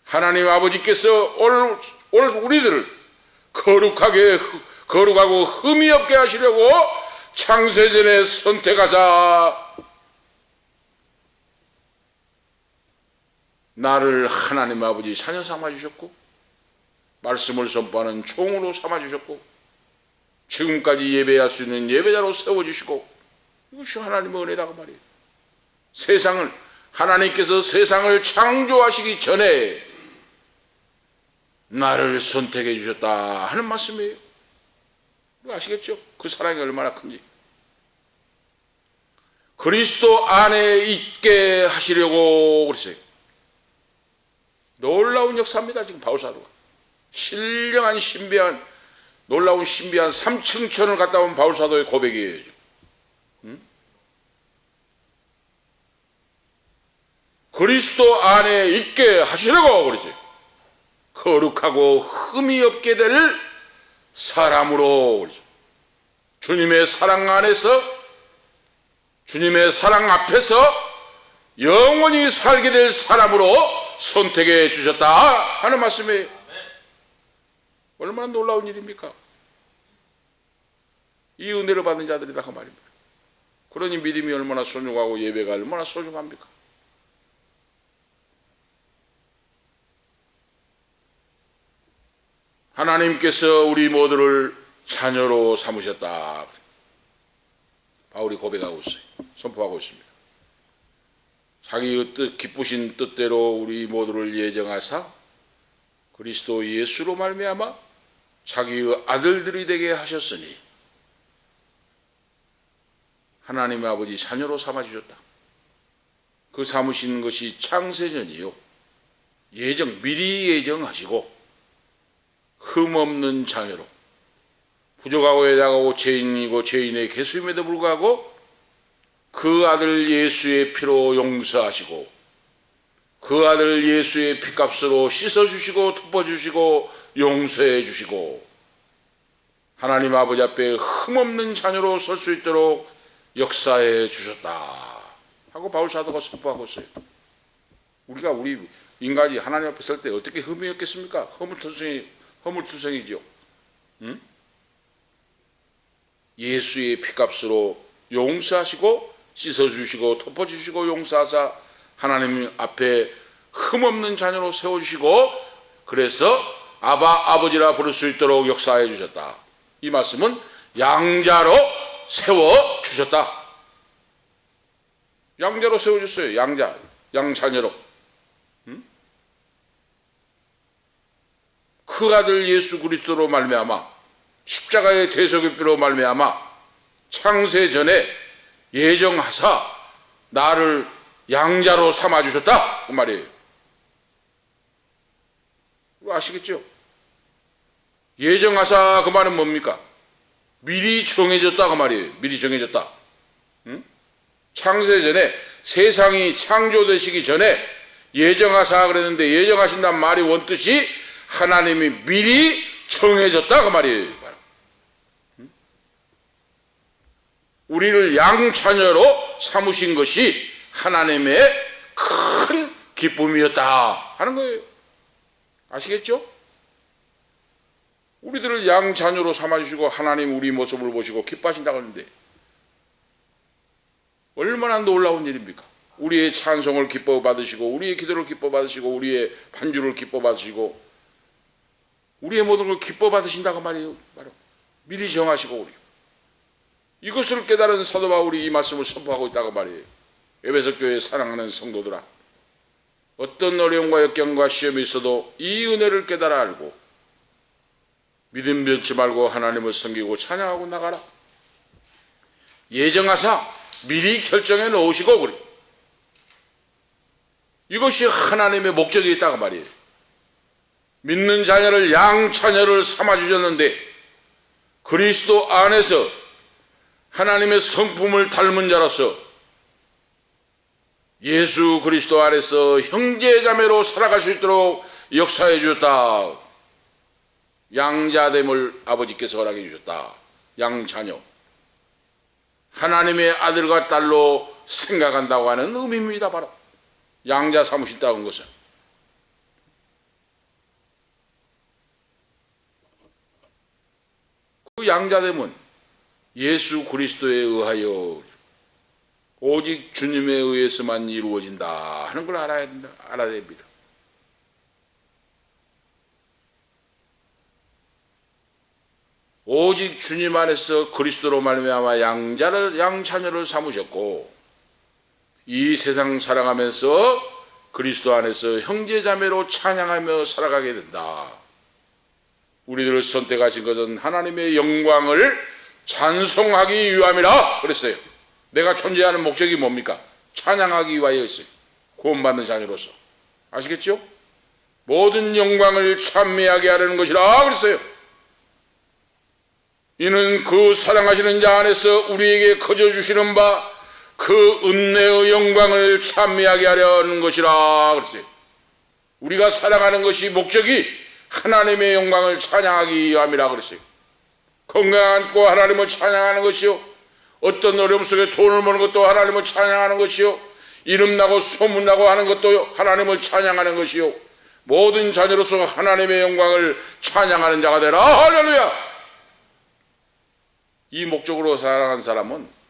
S1: 하나님 아버지께서 오늘 우리들을 거룩하고 흠이 없게 하시려고 창세전에 선택하사 나를 하나님 아버지 자녀 삼아주셨고 말씀을 선포하는 종으로 삼아주셨고 지금까지 예배할 수 있는 예배자로 세워주시고 이것이 하나님의 은혜다 그 말이에요. 하나님께서 세상을 창조하시기 전에 나를 선택해 주셨다 하는 말씀이에요. 아시겠죠? 그 사랑이 얼마나 큰지. 그리스도 안에 있게 하시려고 그랬어요. 놀라운 역사입니다. 지금 바울사도가 신령한 신비한 놀라운 신비한 삼층천을 갔다 온 바울사도의 고백이에요. 그리스도 안에 있게 하시려고 그러지. 거룩하고 흠이 없게 될 사람으로 그러죠. 주님의 사랑 안에서, 주님의 사랑 앞에서 영원히 살게 될 사람으로 선택해 주셨다 하는 말씀이에요. 얼마나 놀라운 일입니까? 이 은혜를 받은 자들이다 그 말입니다. 그러니 믿음이 얼마나 소중하고 예배가 얼마나 소중합니까? 하나님께서 우리 모두를 자녀로 삼으셨다. 바울이 고백하고 있어요. 선포하고 있습니다. 자기의 기쁘신 뜻대로 우리 모두를 예정하사 그리스도 예수로 말미암아 자기의 아들들이 되게 하셨으니 하나님의 아버지 자녀로 삼아주셨다. 그 삼으신 것이 창세전이요. 미리 예정하시고 흠없는 자녀로 부족하고 애다하고 죄인이고 죄인의 계수임에도 불구하고 그 아들 예수의 피로 용서하시고 그 아들 예수의 피값으로 씻어주시고 덮어주시고 용서해 주시고 하나님 아버지 앞에 흠없는 자녀로 설 수 있도록 역사해 주셨다 하고 바울사도가 선포하고 있어요. 우리 인간이 하나님 앞에 설 때 어떻게 흠이 없겠습니까? 허물투성이죠. 응? 예수의 피값으로 용서하시고 씻어주시고 덮어주시고 용서하사 하나님 앞에 흠없는 자녀로 세워주시고 그래서 아버지라 부를 수 있도록 역사해 주셨다. 이 말씀은 양자로 세워주셨다. 양자로 세워줬어요. 양자녀로. 그 아들 예수 그리스도로 말미암아 십자가의 대속의 피로 말미암아 창세전에 예정하사 나를 양자로 삼아주셨다 그 말이에요. 아시겠죠? 예정하사 그 말은 뭡니까? 미리 정해졌다 그 말이에요. 미리 정해졌다. 창세전에 세상이 창조되시기 전에 예정하사 그랬는데 예정하신다는 말이 원뜻이 하나님이 미리 정해졌다 그 말이에요. 우리를 양자녀로 삼으신 것이 하나님의 큰 기쁨이었다 하는 거예요. 아시겠죠? 우리들을 양자녀로 삼아주시고 하나님 우리 모습을 보시고 기뻐하신다고 하는데 얼마나 놀라운 일입니까? 우리의 찬송을 기뻐 받으시고 우리의 기도를 기뻐 받으시고 우리의 반주를 기뻐 받으시고 우리의 모든 걸 기뻐 받으신다고 말이에요. 바로 미리 정하시고 우리 이것을 깨달은 사도 바울이 이 말씀을 선포하고 있다고 말이에요. 에베소 교회 사랑하는 성도들아, 어떤 어려움과 역경과 시험이 있어도 이 은혜를 깨달아 알고 믿음 변치 말고 하나님을 섬기고 찬양하고 나가라. 예정하사 미리 결정해 놓으시고 그래. 이것이 하나님의 목적이 있다고 말이에요. 믿는 자녀를 양자녀를 삼아주셨는데 그리스도 안에서 하나님의 성품을 닮은 자로서 예수 그리스도 안에서 형제자매로 살아갈 수 있도록 역사해 주셨다. 양자됨을 아버지께서 허락해 주셨다. 양자녀. 하나님의 아들과 딸로 생각한다고 하는 의미입니다. 바로 양자 삼으셨다는 것은. 그 양자됨은 예수 그리스도에 의하여 오직 주님에 의해서만 이루어진다 하는 걸 알아야 됩니다. 오직 주님 안에서 그리스도로 말미암아 양자녀를 삼으셨고, 이 세상 살아가면서 그리스도 안에서 형제자매로 찬양하며 살아가게 된다. 우리들을 선택하신 것은 하나님의 영광을 찬송하기 위함이라 그랬어요. 내가 존재하는 목적이 뭡니까? 찬양하기 위하여였어요. 구원받는 자녀로서. 아시겠죠? 모든 영광을 찬미하게 하려는 것이라 그랬어요. 이는 그 사랑하시는 자 안에서 우리에게 거저주시는 바 그 은혜의 영광을 찬미하게 하려는 것이라 그랬어요. 우리가 살아가는 것이 목적이 하나님의 영광을 찬양하기 위함이라 그랬어요. 건강하고 하나님을 찬양하는 것이요, 어떤 어려움 속에 돈을 버는 것도 하나님을 찬양하는 것이요, 이름나고 소문나고 하는 것도 하나님을 찬양하는 것이요, 모든 자녀로서 하나님의 영광을 찬양하는 자가 되라. 할렐루야. 이 목적으로 살아가는 사람은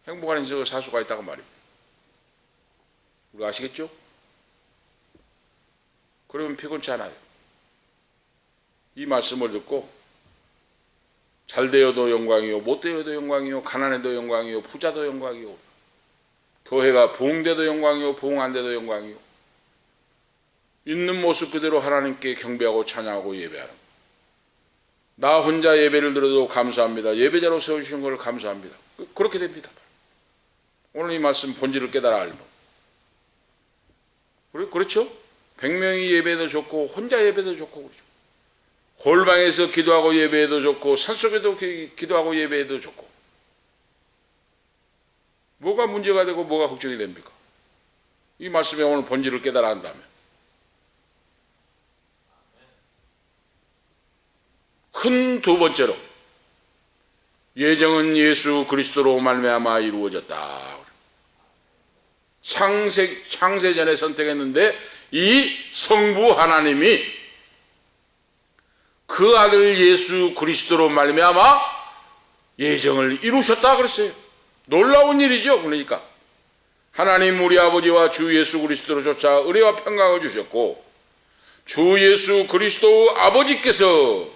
S1: 행복한 인생을 살 수가 있다고 말입니다. 우리가 아시겠죠? 그러면 피곤치 않아요. 이 말씀을 듣고 잘 되어도 영광이요, 못 되어도 영광이요, 가난해도 영광이요, 부자도 영광이요, 교회가 부흥돼도 영광이요, 부흥 안 돼도 영광이요, 있는 모습 그대로 하나님께 경배하고 찬양하고 예배하는, 나 혼자 예배를 드려도 감사합니다. 예배자로 세우시는 걸 감사합니다. 그렇게 됩니다. 오늘 이 말씀 본질을 깨달아 알면. 그렇죠? 100명이 예배도 좋고 혼자 예배도 좋고 그렇죠. 골방에서 기도하고 예배해도 좋고 산속에도 기도하고 예배해도 좋고, 뭐가 문제가 되고 뭐가 걱정이 됩니까? 이 말씀의 오늘 본질을 깨달아 한다면. 큰 두 번째로, 예정은 예수 그리스도로 말미암아 이루어졌다. 창세전에 선택했는데 이 성부 하나님이 그 아들 예수 그리스도로 말미암아 예정을 이루셨다 그랬어요. 놀라운 일이죠. 그러니까 하나님 우리 아버지와 주 예수 그리스도로 조차 은혜와 평강을 주셨고, 주 예수 그리스도 아버지께서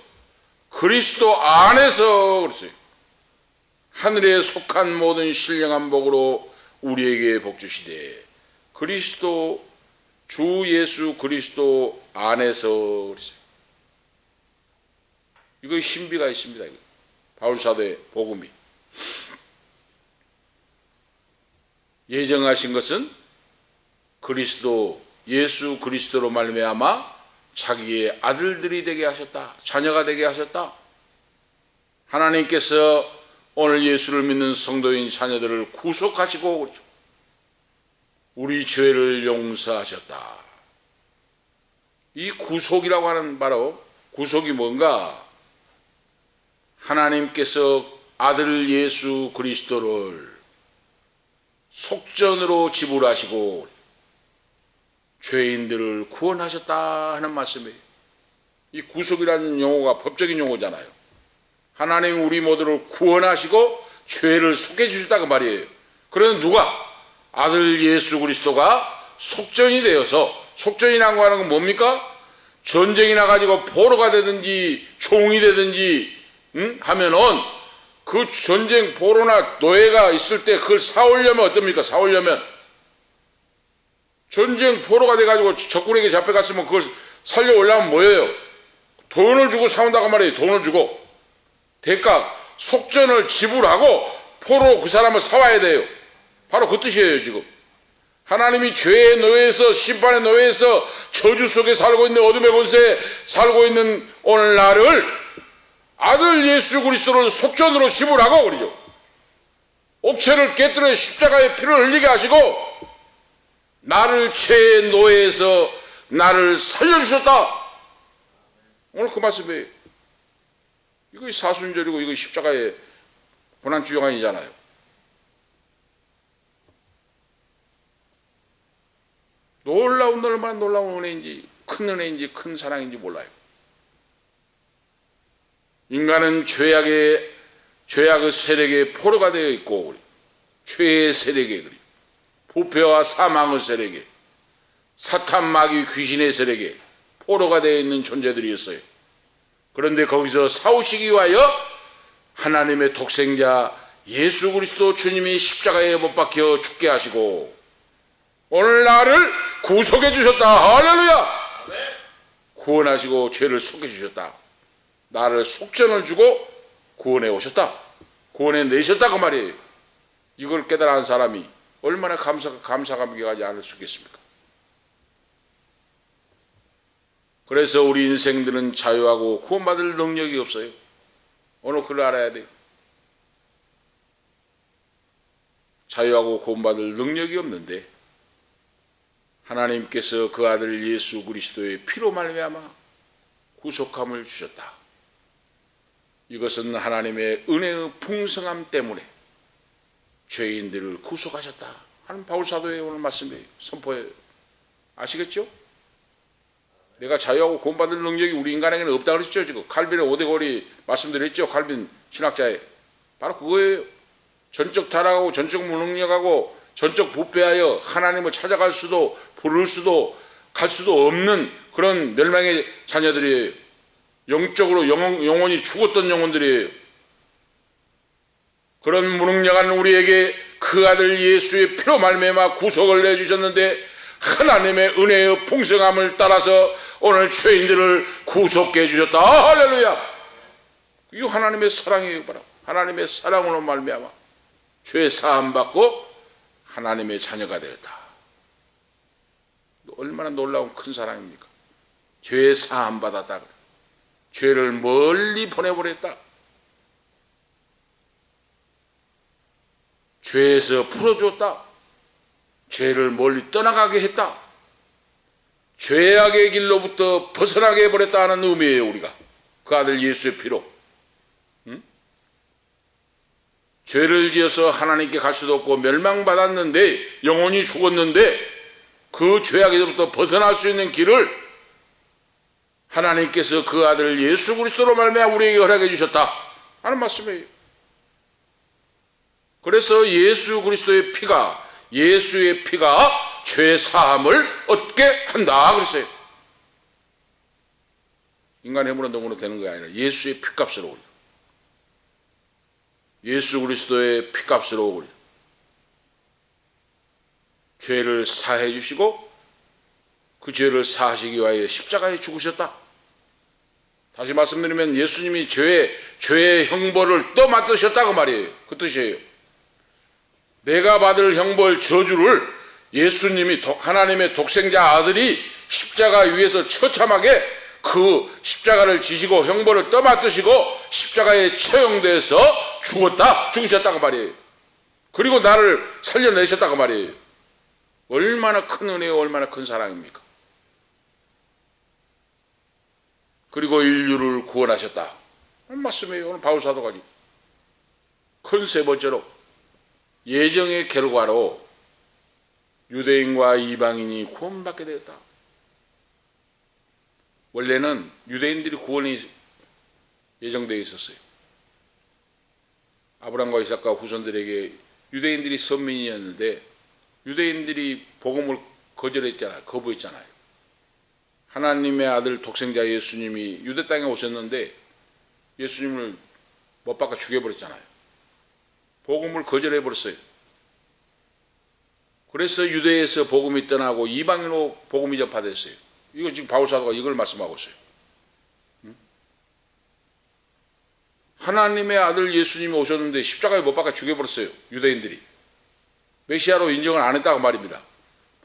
S1: 그리스도 안에서 그랬어요. 하늘에 속한 모든 신령한 복으로 우리에게 복 주시되, 그리스도 주 예수 그리스도 안에서 그랬어요. 이거 신비가 있습니다. 바울사도의 복음이. 예정하신 것은 그리스도 예수 그리스도로 말미암아 자기의 아들들이 되게 하셨다. 자녀가 되게 하셨다. 하나님께서 오늘 예수를 믿는 성도인 자녀들을 구속하시고 우리 죄를 용서하셨다. 이 구속이라고 하는 바로, 구속이 뭔가, 하나님께서 아들 예수 그리스도를 속전으로 지불하시고 죄인들을 구원하셨다 하는 말씀이에요. 이 구속이라는 용어가 법적인 용어잖아요. 하나님 우리 모두를 구원하시고 죄를 속해 주셨다고 말이에요. 그러면 누가? 아들 예수 그리스도가 속전이 되어서, 속전이라고 하는 건 뭡니까? 전쟁이 나가지고 포로가 되든지 종이 되든지 하면은 그 전쟁 포로나 노예가 있을 때 그걸 사오려면 어떻습니까? 사오려면 전쟁 포로가 돼가지고 적군에게 잡혀갔으면 그걸 살려오려면 뭐예요? 돈을 주고 사온다고 말이에요. 돈을 주고 대가 속전을 지불하고 포로 그 사람을 사와야 돼요. 바로 그 뜻이에요. 지금 하나님이 죄의 노예에서, 심판의 노예에서 저주 속에 살고 있는, 어둠의 권세에 살고 있는 오늘 나를 아들 예수 그리스도를 속전으로 지불하고 그러죠. 옥체를 깨뜨려 십자가에 피를 흘리게 하시고 나를 죄의 노예에서 나를 살려주셨다. 오늘 그 말씀이에요. 이거 사순절이고 이거 십자가의 고난주요간이잖아요. 놀라운, 얼마나 놀라운 은혜인지, 큰 은혜인지 큰 사랑인지 몰라요. 인간은 죄악의 세력에 포로가 되어 있고, 죄의 세력에, 부패와 사망의 세력에, 사탄 마귀 귀신의 세력에 포로가 되어 있는 존재들이었어요. 그런데 거기서 싸우시기 위하여 하나님의 독생자 예수 그리스도 주님이 십자가에 못 박혀 죽게 하시고 오늘 나를 구속해 주셨다. 할렐루야. 구원하시고 죄를 속해 주셨다. 나를 속전을 주고 구원해 오셨다. 구원해 내셨다 그 말이에요. 이걸 깨달은 사람이 얼마나 감사감격하지 않을 수 있겠습니까? 그래서 우리 인생들은 자유하고 구원받을 능력이 없어요. 오늘 그걸 알아야 돼요. 자유하고 구원받을 능력이 없는데 하나님께서 그 아들 예수 그리스도의 피로 말미암아 구속함을 주셨다. 이것은 하나님의 은혜의 풍성함 때문에 죄인들을 구속하셨다 하는 바울사도의 오늘 말씀이에요. 선포예요. 아시겠죠? 내가 자유하고 구원받을 능력이 우리 인간에게는 없다 그랬죠. 지금 칼빈의 오대골이 말씀드렸죠. 칼빈 신학자에 바로 그거예요. 전적 타락하고 전적 무능력하고 전적 부패하여 하나님을 찾아갈 수도 부를 수도 갈 수도 없는 그런 멸망의 자녀들이에요. 영적으로 영혼이 죽었던 영혼들이에요. 그런 무능력한 우리에게 그 아들 예수의 피로 말미암아 구속을 내주셨는데 하나님의 은혜의 풍성함을 따라서 오늘 죄인들을 구속해 주셨다. 할렐루야. 이거 하나님의 사랑이에요. 바로 하나님의 사랑으로 말미암아 죄 사함 받고 하나님의 자녀가 되었다. 얼마나 놀라운 큰 사랑입니까? 죄 사함 받았다. 죄를 멀리 보내버렸다. 죄에서 풀어줬다. 죄를 멀리 떠나가게 했다. 죄악의 길로부터 벗어나게 해버렸다 하는 의미예요. 우리가 그 아들 예수의 피로 죄를 지어서 하나님께 갈 수도 없고 멸망받았는데 영혼이 죽었는데 그 죄악에서부터 벗어날 수 있는 길을 하나님께서 그 아들 예수 그리스도로 말미암아 우리에게 허락해 주셨다 하는 말씀이에요. 그래서 예수 그리스도의 피가 예수의 피가 죄 사함을 얻게 한다 그랬어요. 인간의 힘으로 너무나 되는 게 아니라 예수의 피값으로 우리 예수 그리스도의 피값으로 우리 죄를 사해 주시고 그 죄를 사하시기 위하여 십자가에 죽으셨다. 다시 말씀드리면 예수님이 죄의 형벌을 떠맡으셨다 그 말이에요. 그 뜻이에요. 내가 받을 형벌 저주를 예수님이 하나님의 독생자 아들이 십자가 위에서 처참하게 그 십자가를 지시고 형벌을 떠맡으시고 십자가에 처형돼서 죽으셨다 그 말이에요. 그리고 나를 살려내셨다 그 말이에요. 얼마나 큰 은혜요, 얼마나 큰 사랑입니까? 그리고 인류를 구원하셨다. 말씀이에요. 오늘 바울사도가 큰 세 번째로 예정의 결과로 유대인과 이방인이 구원받게 되었다. 원래는 유대인들이 구원이 예정되어 있었어요. 아브라함과 이삭과 후손들에게 유대인들이 선민이었는데 유대인들이 복음을 거절했잖아요. 거부했잖아요. 하나님의 아들 독생자 예수님이 유대 땅에 오셨는데 예수님을 못 박아 죽여버렸잖아요. 복음을 거절해버렸어요. 그래서 유대에서 복음이 떠나고 이방인으로 복음이 전파됐어요. 이거 지금 바울사도가 이걸 말씀하고 있어요. 하나님의 아들 예수님이 오셨는데 십자가에 못 박아 죽여버렸어요. 유대인들이. 메시아로 인정을 안 했다고 말입니다.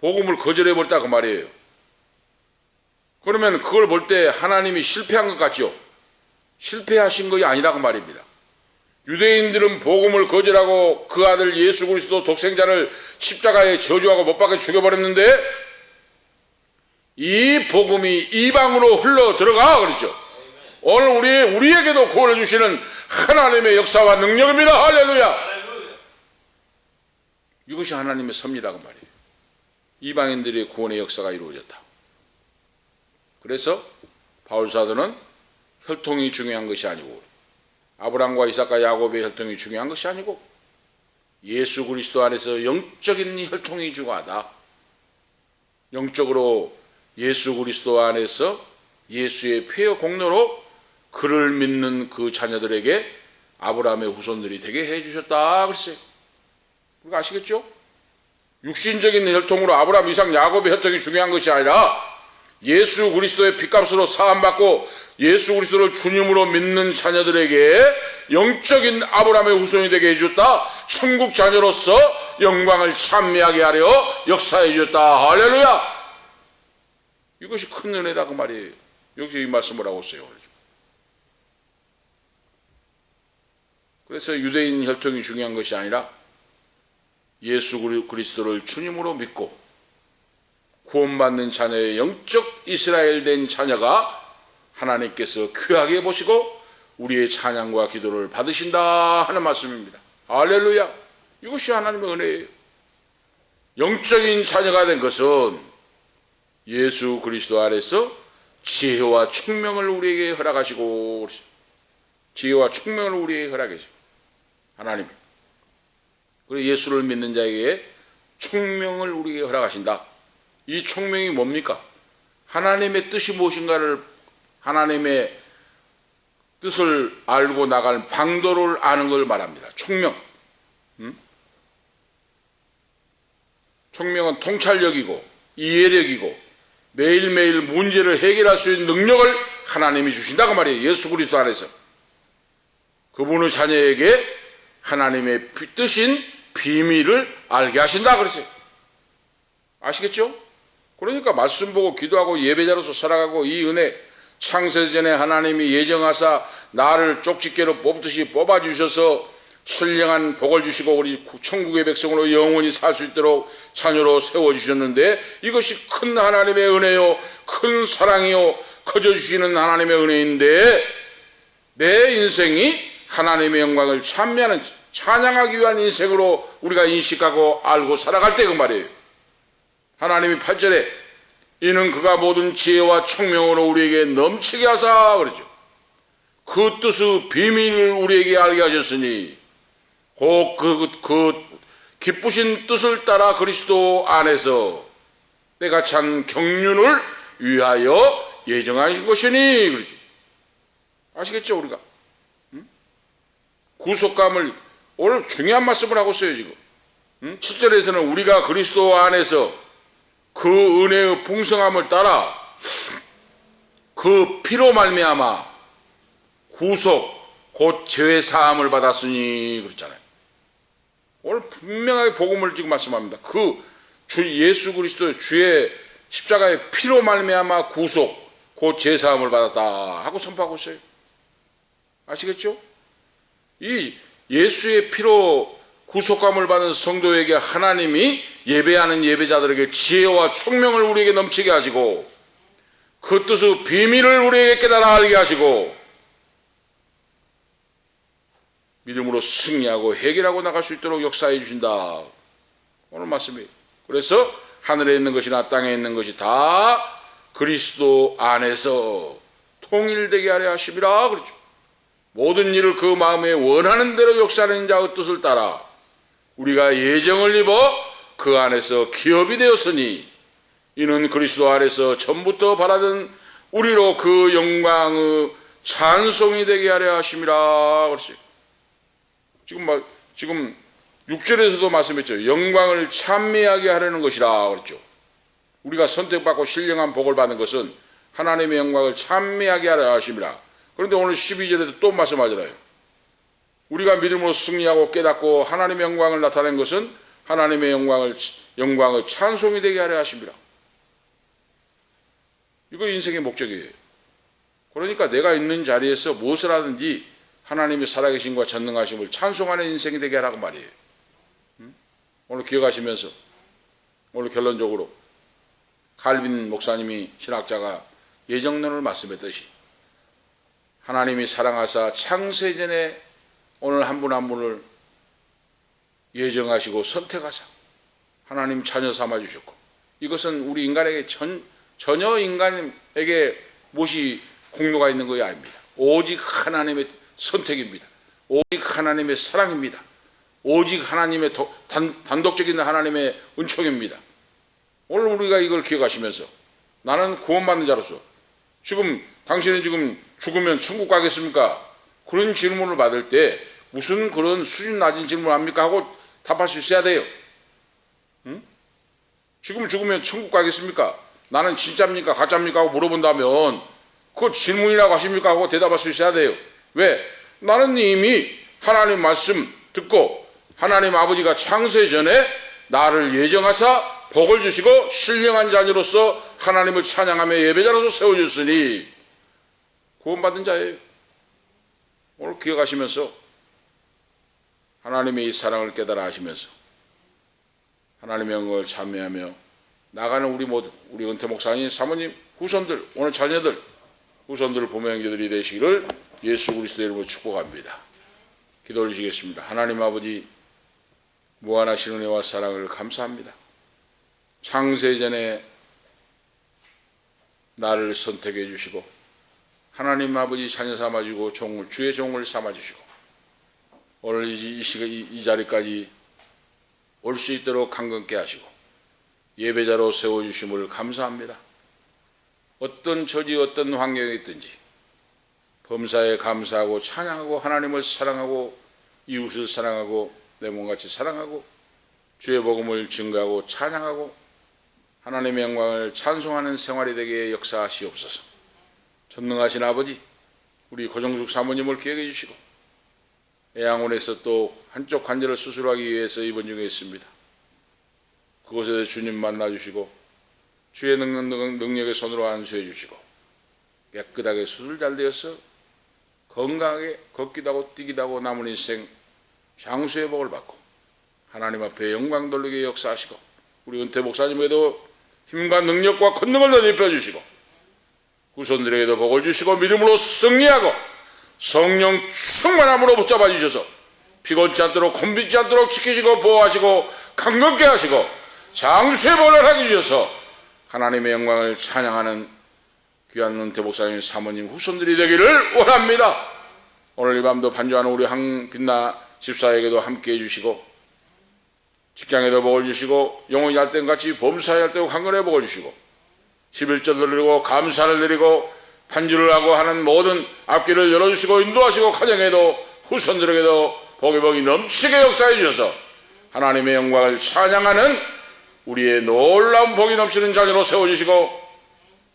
S1: 복음을 거절해버렸다고 말이에요. 그러면 그걸 볼 때 하나님이 실패한 것 같죠? 실패하신 것이 아니라고 말입니다. 유대인들은 복음을 거절하고 그 아들 예수 그리스도 독생자를 십자가에 저주하고 못 박아 죽여버렸는데 이 복음이 이방으로 흘러 들어가 그랬죠. 오늘 우리에게도 구원해 주시는 하나님의 역사와 능력입니다. 할렐루야. 이것이 하나님의 섭리라고 말이에요. 이방인들의 구원의 역사가 이루어졌다. 그래서 바울사도는 혈통이 중요한 것이 아니고 아브라함과 이삭과 야곱의 혈통이 중요한 것이 아니고 예수 그리스도 안에서 영적인 혈통이 중요하다. 영적으로 예수 그리스도 안에서 예수의 피의 공로로 그를 믿는 그 자녀들에게 아브라함의 후손들이 되게 해주셨다 그랬어요. 우리가 아시겠죠? 육신적인 혈통으로 아브라함, 이삭, 야곱의 혈통이 중요한 것이 아니라 예수 그리스도의 핏값으로 사함받고 예수 그리스도를 주님으로 믿는 자녀들에게 영적인 아브라함의 후손이 되게 해주셨다. 천국 자녀로서 영광을 찬미하게 하려 역사해 주셨다. 할렐루야. 이것이 큰 은혜다 그 말이에요. 여기서 이 말씀을 하고 있어요. 그래서 유대인 혈통이 중요한 것이 아니라 예수 그리스도를 주님으로 믿고 구원받는 자녀의 영적 이스라엘 된 자녀가 하나님께서 귀하게 보시고 우리의 찬양과 기도를 받으신다 하는 말씀입니다. 할렐루야. 이것이 하나님의 은혜예요. 영적인 자녀가 된 것은 예수 그리스도 안에서 지혜와 총명을 우리에게 허락하시고, 지혜와 총명을 우리에게 허락하시고 하나님, 그리고 예수를 믿는 자에게 총명을 우리에게 허락하신다. 이 총명이 뭡니까? 하나님의 뜻이 무엇인가를, 하나님의 뜻을 알고 나갈 방도를 아는 걸 말합니다. 총명. 총명은 통찰력이고 이해력이고 매일매일 문제를 해결할 수 있는 능력을 하나님이 주신다 그 말이에요. 예수 그리스도 안에서 그분의 자녀에게 하나님의 뜻인 비밀을 알게 하신다 그랬어요. 아시겠죠? 그러니까 말씀 보고 기도하고 예배자로서 살아가고 이 은혜, 창세전에 하나님이 예정하사 나를 쪽집게로 뽑듯이 뽑아주셔서 신령한 복을 주시고 우리 천국의 백성으로 영원히 살 수 있도록 자녀로 세워주셨는데, 이것이 큰 하나님의 은혜요, 큰 사랑이요, 커져주시는 하나님의 은혜인데, 내 인생이 하나님의 영광을 찬미하는, 찬양하기 위한 인생으로 우리가 인식하고 알고 살아갈 때 그 말이에요. 하나님이 8절에 이는 그가 모든 지혜와 총명으로 우리에게 넘치게 하사 그러죠. 그 뜻의 비밀을 우리에게 알게 하셨으니 곧 그 기쁘신 뜻을 따라 그리스도 안에서 때가 찬 경륜을 위하여 예정하신 것이니 그러죠. 아시겠죠 우리가? 구속감을, 오늘 중요한 말씀을 하고 있어요 지금. 7절에서는 우리가 그리스도 안에서 그 은혜의 풍성함을 따라 그 피로 말미암아 구속 곧 죄 사함을 받았으니 그랬잖아요. 오늘 분명하게 복음을 지금 말씀합니다. 그 주 예수 그리스도 주의 십자가의 피로 말미암아 구속 곧 죄 사함을 받았다 하고 선포하고 있어요. 아시겠죠? 이 예수의 피로 구속감을 받은 성도에게 하나님이 예배하는 예배자들에게 지혜와 총명을 우리에게 넘치게 하시고 그 뜻의 비밀을 우리에게 깨달아 알게 하시고 믿음으로 승리하고 해결하고 나갈 수 있도록 역사해 주신다. 오늘 말씀이에요. 그래서 하늘에 있는 것이나 땅에 있는 것이 다 그리스도 안에서 통일되게 하려 하심이라 그러죠. 모든 일을 그 마음에 원하는 대로 역사하는 자의 뜻을 따라 우리가 예정을 입어 그 안에서 기업이 되었으니 이는 그리스도 안에서 전부터 바라던 우리로 그 영광의 찬송이 되게 하려 하심이라 그랬어요. 지금 6절에서도 말씀했죠. 영광을 찬미하게 하려는 것이라 그랬죠. 우리가 선택받고 신령한 복을 받는 것은 하나님의 영광을 찬미하게 하려 하심이라. 그런데 오늘 12절에도 또 말씀하잖아요. 우리가 믿음으로 승리하고 깨닫고 하나님의 영광을 나타낸 것은 하나님의 영광의 찬송이 되게 하려 하심이라. 이거 인생의 목적이에요. 그러니까 내가 있는 자리에서 무엇을 하든지 하나님의 살아계심과 전능하심을 찬송하는 인생이 되게 하라고 말이에요. 오늘 기억하시면서 오늘 결론적으로 칼빈 목사님이 신학자가 예정론을 말씀했듯이 하나님이 사랑하사 창세전에 오늘 한 분 한 분을 예정하시고 선택하사 하나님 자녀 삼아 주셨고, 이것은 우리 인간에게 전혀 인간에게 무엇이 공로가 있는 것이 아닙니다. 오직 하나님의 선택입니다. 오직 하나님의 사랑입니다. 오직 하나님의 단독적인 하나님의 은총입니다. 오늘 우리가 이걸 기억하시면서 나는 구원받는 자로서 지금 당신은 지금 죽으면 천국 가겠습니까? 그런 질문을 받을 때 무슨 그런 수준 낮은 질문을 합니까? 하고 답할 수 있어야 돼요. 응? 지금 죽으면 천국 가겠습니까? 나는 진짜입니까? 가짜입니까? 하고 물어본다면 그거 질문이라고 하십니까? 하고 대답할 수 있어야 돼요. 왜? 나는 이미 하나님 말씀 듣고 하나님 아버지가 창세 전에 나를 예정하사 복을 주시고 신령한 자녀로서 하나님을 찬양하며 예배자로서 세워주셨으니 구원받은 자예요. 오늘 기억하시면서 하나님의 이 사랑을 깨달아 하시면서 하나님의 영광을 찬미하며 나가는 우리 모두, 우리 은퇴 목사님, 사모님, 후손들, 오늘 자녀들, 후손들 보명교들이 되시기를 예수 그리스도의 이름으로 축복합니다. 기도 올리시겠습니다. 하나님 아버지, 무한하신 은혜와 사랑을 감사합니다. 창세전에 나를 선택해 주시고 하나님 아버지 자녀 삼아주고 주의 종을 삼아주시고 오늘 이 자리까지 올 수 있도록 강건케 하시고 예배자로 세워주심을 감사합니다. 어떤 처지 어떤 환경에 있든지 범사에 감사하고 찬양하고 하나님을 사랑하고 이웃을 사랑하고 내 몸같이 사랑하고 주의 복음을 증거하고 찬양하고 하나님의 영광을 찬송하는 생활이 되게 역사하시옵소서. 전능하신 아버지, 우리 고정숙 사모님을 기억해 주시고 애양원에서 또 한쪽 관절을 수술하기 위해서 입원 중에 있습니다. 그곳에서 주님 만나주시고 주의 능력의 손으로 안수해 주시고 깨끗하게 수술 잘 되어서 건강하게 걷기도 하고 뛰기도 하고 남은 인생 향수의 복을 받고 하나님 앞에 영광 돌리게 역사하시고 우리 은퇴 목사님에게도 힘과 능력과 권능을 더 입혀주시고 후손들에게도 복을 주시고 믿음으로 승리하고 성령 충만함으로 붙잡아 주셔서 피곤치 않도록 곤비지 않도록 지키시고 보호하시고 강건케 하시고 장수의 복을 하게 주셔서 하나님의 영광을 찬양하는 귀한 은퇴 목사님 사모님 후손들이 되기를 원합니다. 오늘 이 밤도 반주하는 우리 항빛나 집사에게도 함께해 주시고 직장에도 복을 주시고 영혼이 할 때 같이 범사에 할 때 강건에 복을 주시고 11절을 드리고 감사를 드리고 반주를 하고 하는 모든 앞길을 열어주시고 인도하시고 가정에도 후손들에게도 복이 넘치게 역사해 주셔서 하나님의 영광을 찬양하는 우리의 놀라운 복이 넘치는 자녀로 세워주시고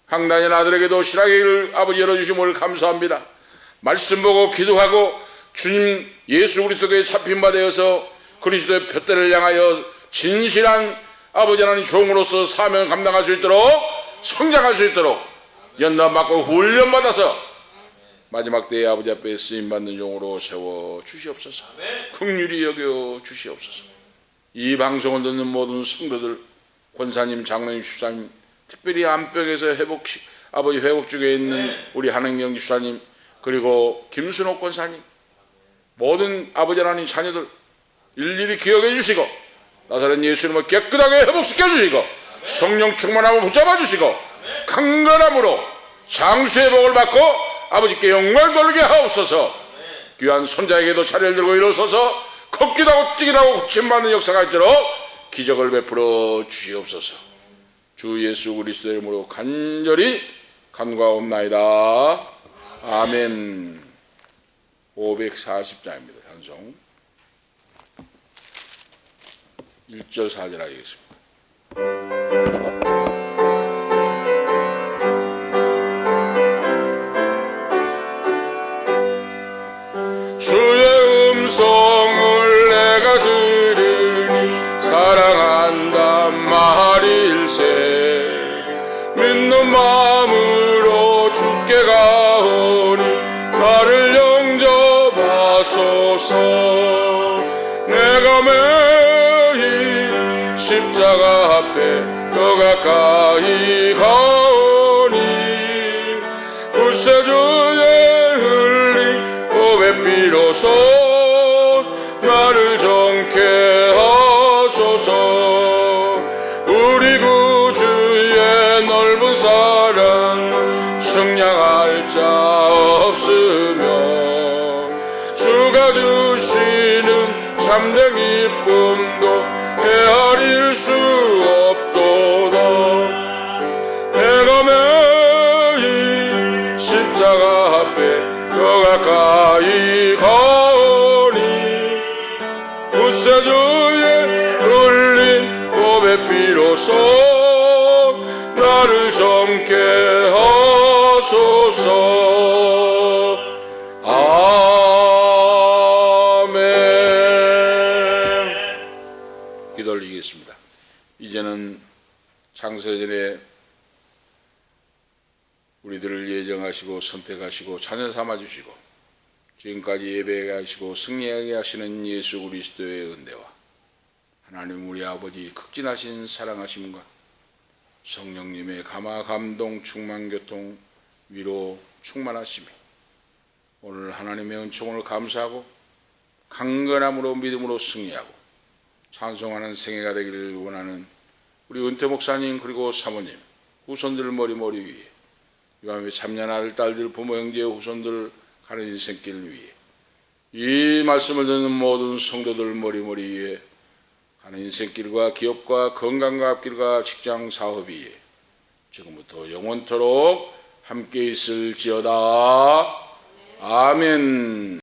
S1: 강단인 아들에게도 실하기를 아버지 열어주심을 감사합니다. 말씀 보고 기도하고 주님 예수 그리스도에 잡힌 바 되어서 그리스도의 표대를 향하여 진실한 아버지 하나님 종으로서 사명을 감당할 수 있도록 성장할 수 있도록 연단받고 훈련받아서 마지막 때에 아버지 앞에 쓰임받는 종으로 세워 주시옵소서. 긍휼히 여겨 주시옵소서. 이 방송을 듣는 모든 성도들 권사님, 장로님, 집사님 특별히 암병에서 아버지 회복 중에 있는 우리 한행경 집사님 그리고 김순옥 권사님 모든 아버지 하나님 자녀들 일일이 기억해 주시고 나사렛 예수님을 깨끗하게 회복시켜 주시고 성령 충만함을 붙잡아 주시고 강건함으로 장수의 복을 받고 아버지께 영광 돌리게 하옵소서. 귀한 손자에게도 차례를 들고 일어서서 걷기도 하고 뛰기도 하고 고침받는 역사가 있도록 기적을 베풀어 주시옵소서. 주 예수 그리스도의 이름으로 간절히 간구하옵나이다. 아멘. 540장입니다. 찬송 1절 4절 하겠습니다. 주의 음성을 내가 들으니 사랑한단 말일세 믿는 마음으로 주께 가오니 나를 영접하소서. 내가 매일 십자가 앞에 더 가까이 가오니 구세주의 흘린 보배 피로써 나를 정케 하소서. 우리 구주의 넓은 사랑 측량할 자 없으며 주가 주시는 참된 기쁨도 헤아릴 수 없도다. 내가 매일 십자가 앞에 더 가까이 가오니 구세주의 흘린 보배 피로써 나를 정케 하소서. 아멘. 기도 올리겠습니다. 이제는 창세전에 우리들을 예정하시고 선택하시고 자녀 삼아주시고 지금까지 예배하게 하시고 승리하게 하시는 예수 그리스도의 은혜와 하나님 우리 아버지 극진하신 사랑하심과 성령님의 감화 감동 충만 교통 위로 충만하심이 오늘 하나님의 은총을 감사하고 강건함으로 믿음으로 승리하고 찬송하는 생애가 되기를 원하는 우리 은퇴 목사님 그리고 사모님 후손들 머리 위에 이 밤에 참여한 아들 딸들 부모 형제 후손들 가는 인생길 위에 이 말씀을 듣는 모든 성도들 머리 위에 가는 인생길과 기업과 건강과 앞길과 직장 사업 위에 지금부터 영원토록 함께 있을지어다. 아멘.